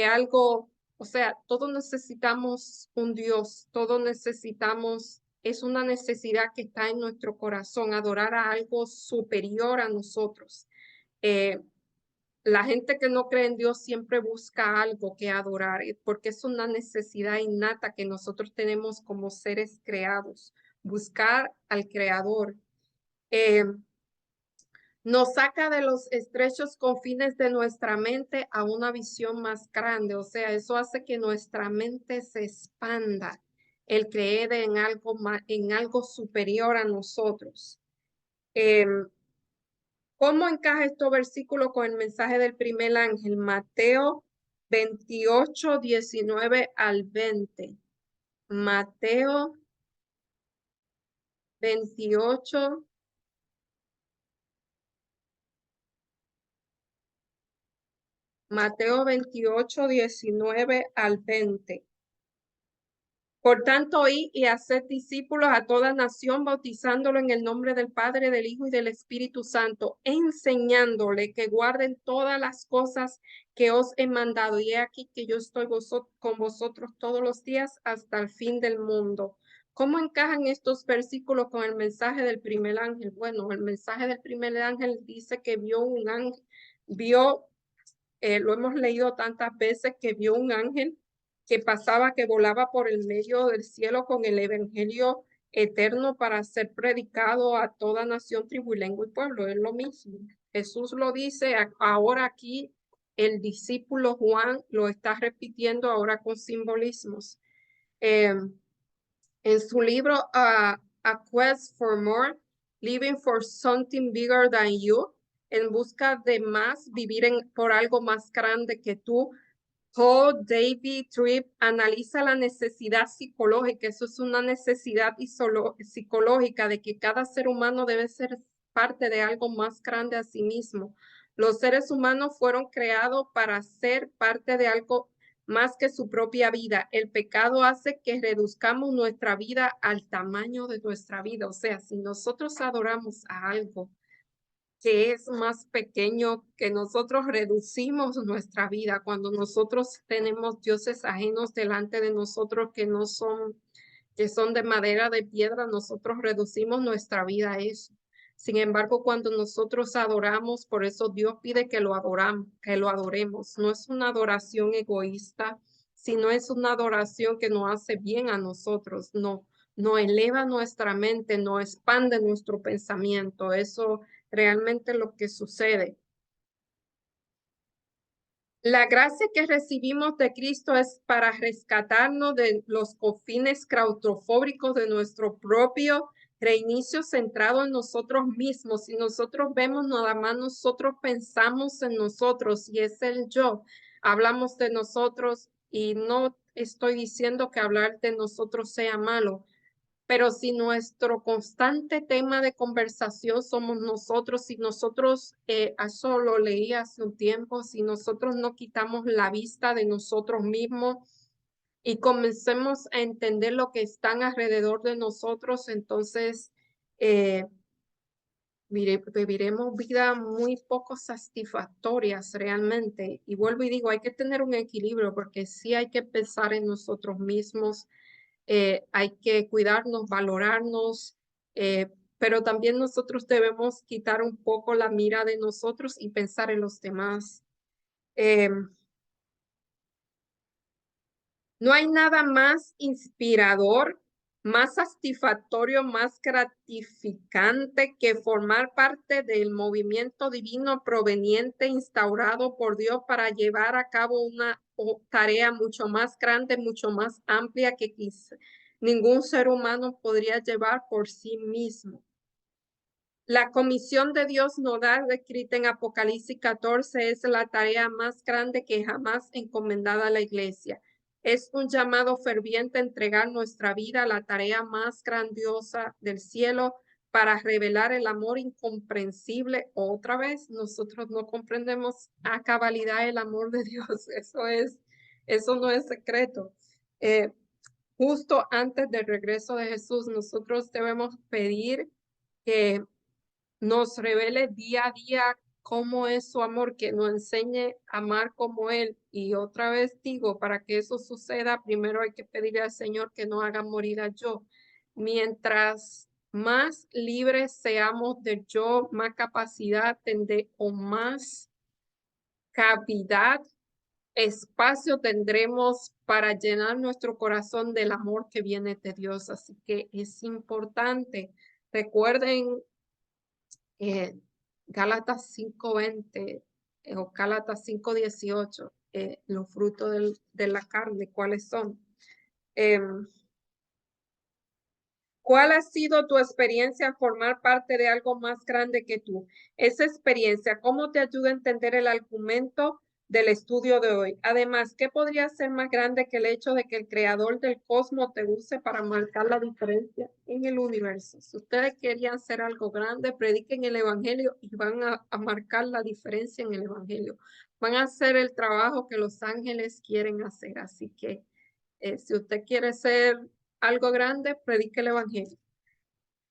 algo, o sea, todos necesitamos un Dios, todos necesitamos, es una necesidad que está en nuestro corazón, adorar a algo superior a nosotros. Eh, la gente que no cree en Dios siempre busca algo que adorar, porque es una necesidad innata que nosotros tenemos como seres creados, buscar al Creador. Eh, Nos saca de los estrechos confines de nuestra mente a una visión más grande, o sea, eso hace que nuestra mente se expanda, el creer en algo superior a nosotros. ¿Cómo encaja estos versículos con el mensaje del primer ángel? Mateo 28, 19 al 20. Mateo 28, Mateo 28, 19 al 20. Por tanto, id y haced discípulos a toda nación, bautizándolo en el nombre del Padre, del Hijo y del Espíritu Santo, enseñándole que guarden todas las cosas que os he mandado. Y he aquí que yo estoy con vosotros todos los días hasta el fin del mundo. ¿Cómo encajan estos versículos con el mensaje del primer ángel? Bueno, el mensaje del primer ángel dice que vio un ángel, lo hemos leído tantas veces, que vio un ángel que pasaba, que volaba por el medio del cielo con el evangelio eterno para ser predicado a toda nación, tribu y lengua y pueblo. Es lo mismo. Jesús lo dice ahora aquí, el discípulo Juan lo está repitiendo ahora con simbolismos. Eh, en su libro A Quest for More, Living for Something Bigger Than You, en busca de más, vivir por algo más grande que tú, Paul David Tripp analiza la necesidad psicológica. Eso es una necesidad psicológica de que cada ser humano debe ser parte de algo más grande a sí mismo. Los seres humanos fueron creados para ser parte de algo más que su propia vida. El pecado hace que reduzcamos nuestra vida al tamaño de nuestra vida. O sea, si nosotros adoramos a algo que es más pequeño, que nosotros reducimos nuestra vida cuando nosotros tenemos dioses ajenos delante de nosotros que son de madera, de piedra, nosotros reducimos nuestra vida a eso. Sin embargo, cuando nosotros adoramos, por eso Dios pide que lo adoremos. No es una adoración egoísta, sino es una adoración que nos hace bien a nosotros, no eleva nuestra mente, no expande nuestro pensamiento. Eso realmente lo que sucede. La gracia que recibimos de Cristo es para rescatarnos de los confines claustrofóbicos de nuestro propio reinicio centrado en nosotros mismos. Si nosotros vemos nada más, nosotros pensamos en nosotros y es el yo. Hablamos de nosotros y no estoy diciendo que hablar de nosotros sea malo, pero si nuestro constante tema de conversación somos nosotros, si nosotros, eso lo leí hace un tiempo, si nosotros no quitamos la vista de nosotros mismos y comencemos a entender lo que están alrededor de nosotros, entonces eh, viviremos vidas muy poco satisfactorias realmente. Y vuelvo y digo, hay que tener un equilibrio porque sí hay que pensar en nosotros mismos, hay que cuidarnos, valorarnos, pero también nosotros debemos quitar un poco la mira de nosotros y pensar en los demás. Eh, no hay nada más inspirador, más satisfactorio, más gratificante que formar parte del movimiento divino proveniente, instaurado por Dios para llevar a cabo una tarea mucho más grande, mucho más amplia que quizá ningún ser humano podría llevar por sí mismo. La comisión de Dios nodal descrita en Apocalipsis 14 es la tarea más grande que jamás encomendada a la iglesia. Es un llamado ferviente a entregar nuestra vida a la tarea más grandiosa del cielo para revelar el amor incomprensible. Otra vez, nosotros no comprendemos a cabalidad el amor de Dios. Eso es Eso no es secreto. Eh, Justo antes del regreso de Jesús, nosotros debemos pedir que nos revele día a día cómo es su amor, que nos enseñe a amar como Él. Y otra vez digo, para que eso suceda, primero hay que pedirle al Señor que no haga morir a yo. Mientras más libres seamos del yo, más capacidad tendré o más cavidad, espacio tendremos para llenar nuestro corazón del amor que viene de Dios. Así que es importante. Recuerden eh, Gálatas 5:20 o Gálatas 5:18, los frutos de la carne, ¿cuáles son? Em, ¿Cuál ha sido tu experiencia al formar parte de algo más grande que tú? Esa experiencia, ¿cómo te ayuda a entender el argumento del estudio de hoy? Además, ¿qué podría ser más grande que el hecho de que el creador del cosmos te use para marcar la diferencia en el universo? Si ustedes querían hacer algo grande, prediquen el evangelio y van a marcar la diferencia en el evangelio. Van a hacer el trabajo que los ángeles quieren hacer. Así que si usted quiere ser algo grande, predique el evangelio.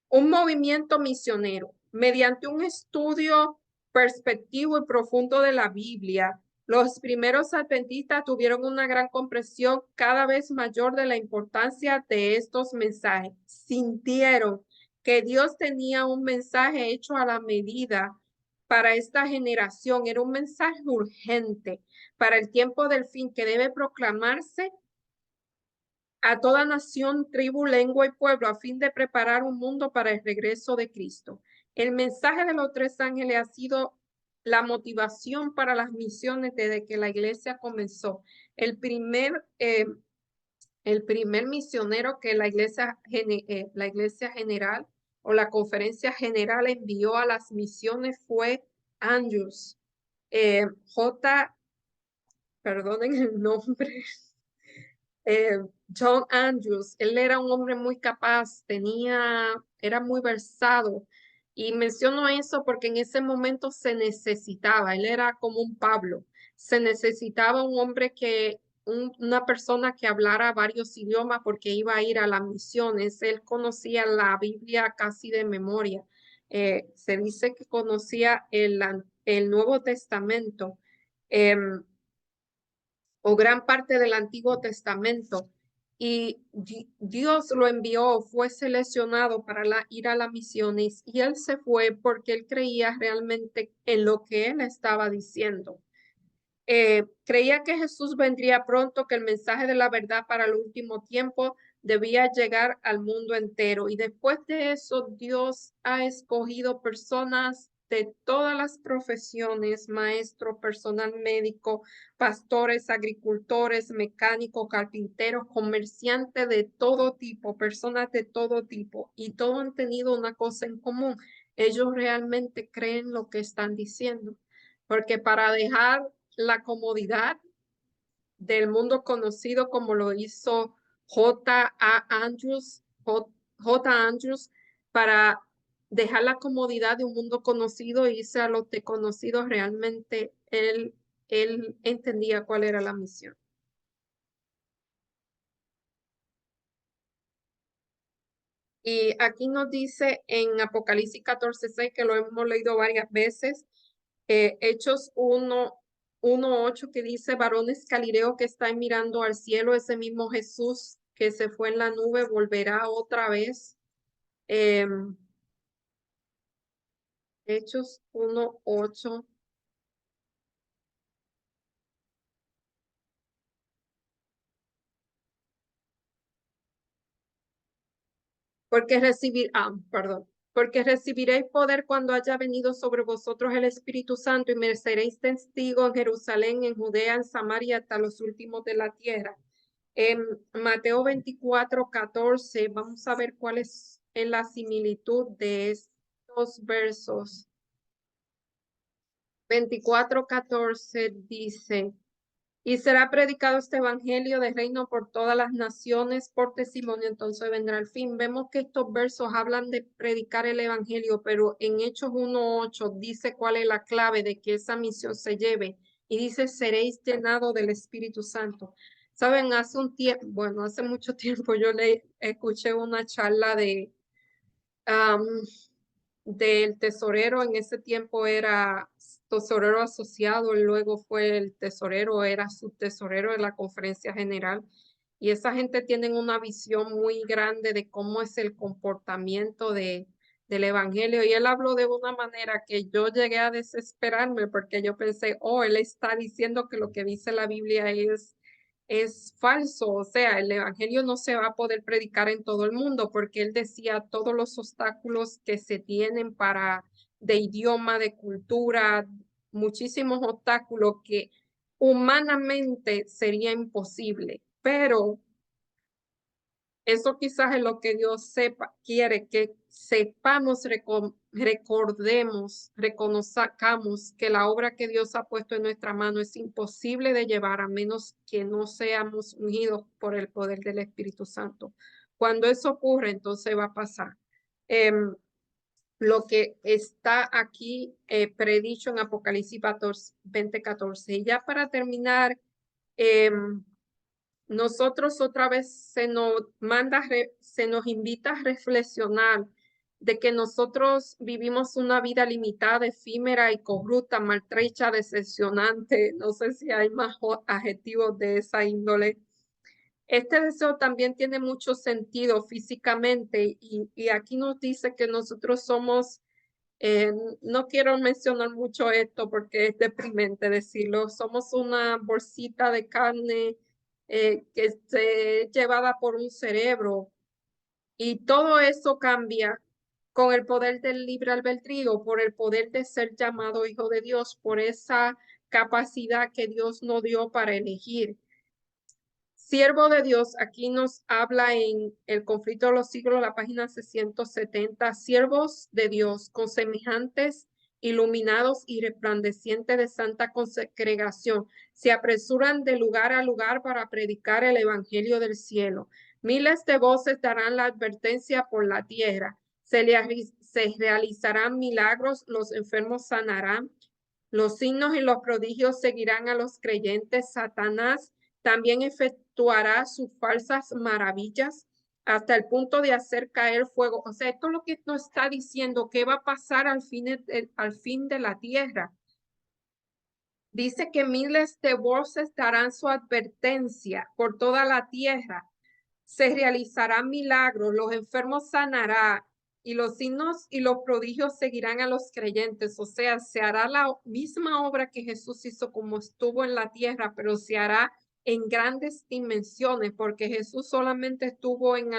Un movimiento misionero. Mediante un estudio perspectivo y profundo de la Biblia, los primeros adventistas tuvieron una gran comprensión cada vez mayor de la importancia de estos mensajes. Sintieron que Dios tenía un mensaje hecho a la medida para esta generación. Era un mensaje urgente para el tiempo del fin que debe proclamarse a toda nación, tribu, lengua y pueblo, a fin de preparar un mundo para el regreso de Cristo. El mensaje de los tres ángeles ha sido la motivación para las misiones desde que la iglesia comenzó. El primer misionero que la iglesia general o la conferencia general envió a las misiones fue Andrews. J, perdonen el nombre, John Andrews. Él era un hombre muy capaz, era muy versado. Y menciono eso porque en ese momento se necesitaba, él era como un Pablo, se necesitaba un hombre una persona que hablara varios idiomas porque iba a ir a las misiones. Él conocía la Biblia casi de memoria. Se dice que conocía el Nuevo Testamento. O gran parte del Antiguo Testamento. Y Dios lo envió, fue seleccionado para ir a las misiones y él se fue porque él creía realmente en lo que él estaba diciendo. Creía que Jesús vendría pronto, que el mensaje de la verdad para el último tiempo debía llegar al mundo entero. Y después de eso, Dios ha escogido personas de todas las profesiones, maestro, personal médico, pastores, agricultores, mecánicos, carpinteros, comerciantes de todo tipo, personas de todo tipo, y todos han tenido una cosa en común. Ellos realmente creen lo que están diciendo, porque para dejar la comodidad del mundo conocido como lo hizo J. Andrews, para dejar la comodidad de un mundo conocido e irse a los desconocidos, realmente él entendía cuál era la misión. Y aquí nos dice en Apocalipsis 14:6, que lo hemos leído varias veces, Hechos 1:8, que dice, varones Galileos que están mirando al cielo, ese mismo Jesús que se fue en la nube volverá otra vez. Hechos 1:8. Porque recibiréis poder cuando haya venido sobre vosotros el Espíritu Santo y me seréis testigo en Jerusalén, en Judea, en Samaria, hasta los últimos de la tierra. En Mateo 24:14, vamos a ver cuál es la similitud de estos versos. 24:14 dice, y será predicado este evangelio de reino por todas las naciones por testimonio, entonces vendrá el fin. Vemos que estos versos hablan de predicar el evangelio, pero en Hechos 1:8 dice cuál es la clave de que esa misión se lleve, y dice, seréis llenados del Espíritu Santo. Saben, hace un tiempo, bueno, hace mucho tiempo yo le escuché una charla am, del tesorero. En ese tiempo era tesorero asociado, y luego fue el tesorero, era subtesorero de la conferencia general. Y esa gente tiene una visión muy grande de cómo es el comportamiento del evangelio. Y él habló de una manera que yo llegué a desesperarme porque yo pensé, oh, él está diciendo que lo que dice la Biblia es falso. O sea, el evangelio no se va a poder predicar en todo el mundo porque él decía todos los obstáculos que se tienen de idioma, de cultura, muchísimos obstáculos que humanamente sería imposible, pero eso quizás es lo que Dios quiere que sepamos, recordemos, reconozcamos que la obra que Dios ha puesto en nuestra mano es imposible de llevar a menos que no seamos ungidos por el poder del Espíritu Santo. Cuando eso ocurre, entonces va a pasar. Lo que está aquí predicho en Apocalipsis 20:14. Y ya para terminar, nosotros otra vez se nos invita a reflexionar de que nosotros vivimos una vida limitada, efímera y corrupta, maltrecha, decepcionante. No sé si hay más adjetivos de esa índole. Este deseo también tiene mucho sentido físicamente y aquí nos dice que nosotros somos, no quiero mencionar mucho esto porque es deprimente decirlo, somos una bolsita de carne que es llevada por un cerebro y todo eso cambia con el poder del libre albedrío, por el poder de ser llamado hijo de Dios, por esa capacidad que Dios nos dio para elegir. Siervo de Dios, aquí nos habla en El conflicto de los siglos, la página 670, siervos de Dios con semejantes, iluminados y resplandecientes de santa congregación, se apresuran de lugar a lugar para predicar el evangelio del cielo. Miles de voces darán la advertencia por la tierra, se realizarán milagros, los enfermos sanarán, los signos y los prodigios seguirán a los creyentes. Satanás también efectuará sus falsas maravillas hasta el punto de hacer caer fuego. O sea, esto es lo que nos está diciendo que va a pasar al fin de la tierra. Dice que miles de voces darán su advertencia por toda la tierra. Se realizarán milagros, los enfermos sanarán y los signos y los prodigios seguirán a los creyentes. O sea, se hará la misma obra que Jesús hizo como estuvo en la tierra, pero se hará en grandes dimensiones, porque Jesús solamente estuvo en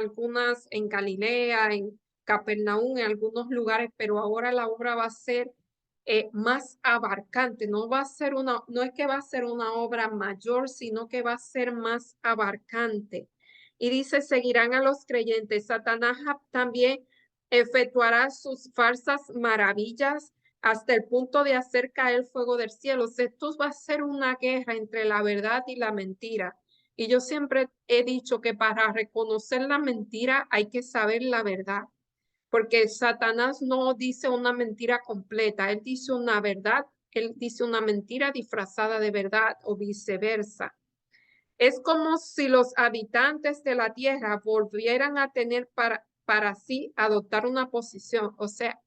Galilea, en Capernaum, en algunos lugares, pero ahora la obra va a ser más abarcante. No es que va a ser una obra mayor, sino que va a ser más abarcante. Y dice, seguirán a los creyentes. Satanás también efectuará sus falsas maravillas hasta el punto de hacer caer fuego del cielo. Esto va a ser una guerra entre la verdad y la mentira. Y yo siempre he dicho que para reconocer la mentira hay que saber la verdad, porque Satanás no dice una mentira completa, él dice una verdad, él dice una mentira disfrazada de verdad o viceversa. Es como si los habitantes de la tierra volvieran a tener para sí adoptar una posición. O sea,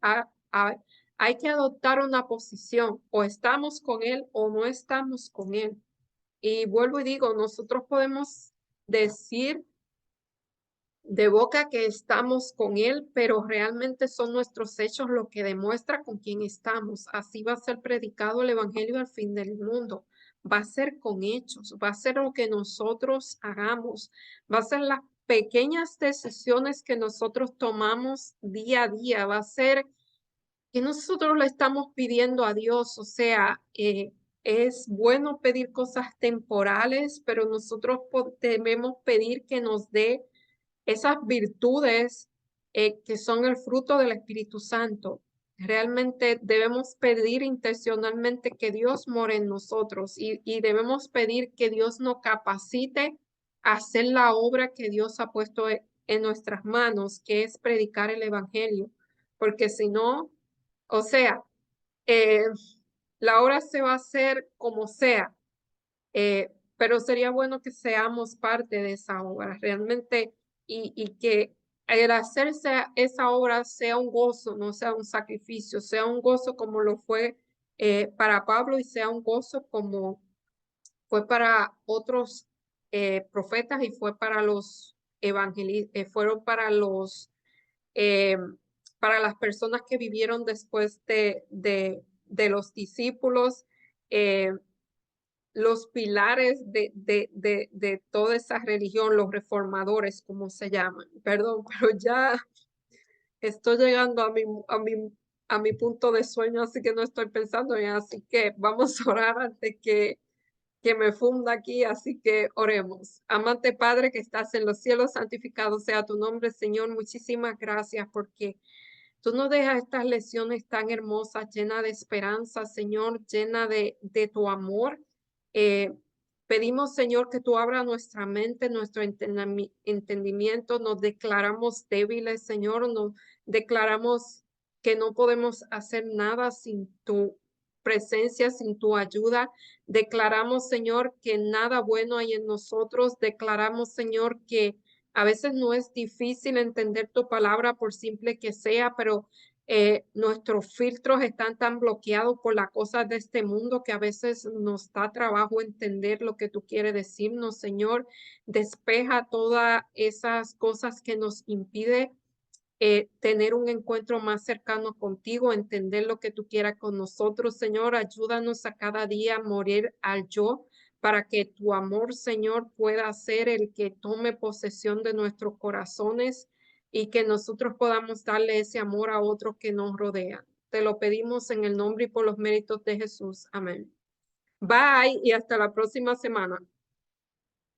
hay que adoptar una posición. O estamos con él o no estamos con él. Y vuelvo y digo, nosotros podemos decir de boca que estamos con él, pero realmente son nuestros hechos lo que demuestra con quién estamos. Así va a ser predicado el evangelio al fin del mundo. Va a ser con hechos, va a ser lo que nosotros hagamos, va a ser las pequeñas decisiones que nosotros tomamos día a día, va a ser que nosotros le estamos pidiendo a Dios. O sea, es bueno pedir cosas temporales, pero nosotros debemos pedir que nos dé esas virtudes que son el fruto del Espíritu Santo. Realmente debemos pedir intencionalmente que Dios more en nosotros y debemos pedir que Dios nos capacite a hacer la obra que Dios ha puesto en nuestras manos, que es predicar el Evangelio. Porque si no, o sea, eh, la obra se va a hacer como sea, pero sería bueno que seamos parte de esa obra realmente y que el hacerse esa obra sea un gozo, no sea un sacrificio, sea un gozo como lo fue para Pablo y sea un gozo como fue para otros profetas y fue para los evangelistas, fueron eh, para las personas que vivieron después de los discípulos, eh, los pilares de toda esa religión, los reformadores, como se llaman. Perdón, pero ya estoy llegando a mi punto de sueño, así que no estoy pensando en, así que vamos a orar antes que me funda aquí, así que oremos. Amante Padre que estás en los cielos, santificado sea tu nombre, Señor. Muchísimas gracias porque tú nos dejas estas lecciones tan hermosas, llenas de esperanza, Señor, llena de tu amor. Eh, Pedimos, Señor, que tú abras nuestra mente, nuestro entendimiento. Nos declaramos débiles, Señor. Nos declaramos que no podemos hacer nada sin tu presencia, sin tu ayuda. Declaramos, Señor, que nada bueno hay en nosotros. Declaramos, Señor, que a veces no es difícil entender tu palabra por simple que sea, pero nuestros filtros están tan bloqueados por las cosas de este mundo que a veces nos da trabajo entender lo que tú quieres decirnos, Señor. Despeja todas esas cosas que nos impide tener un encuentro más cercano contigo, entender lo que tú quieras con nosotros, Señor. Ayúdanos a cada día a morir al yo para que tu amor, Señor, pueda ser el que tome posesión de nuestros corazones y que nosotros podamos darle ese amor a otros que nos rodean. Te lo pedimos en el nombre y por los méritos de Jesús. Amén. Bye y hasta la próxima semana.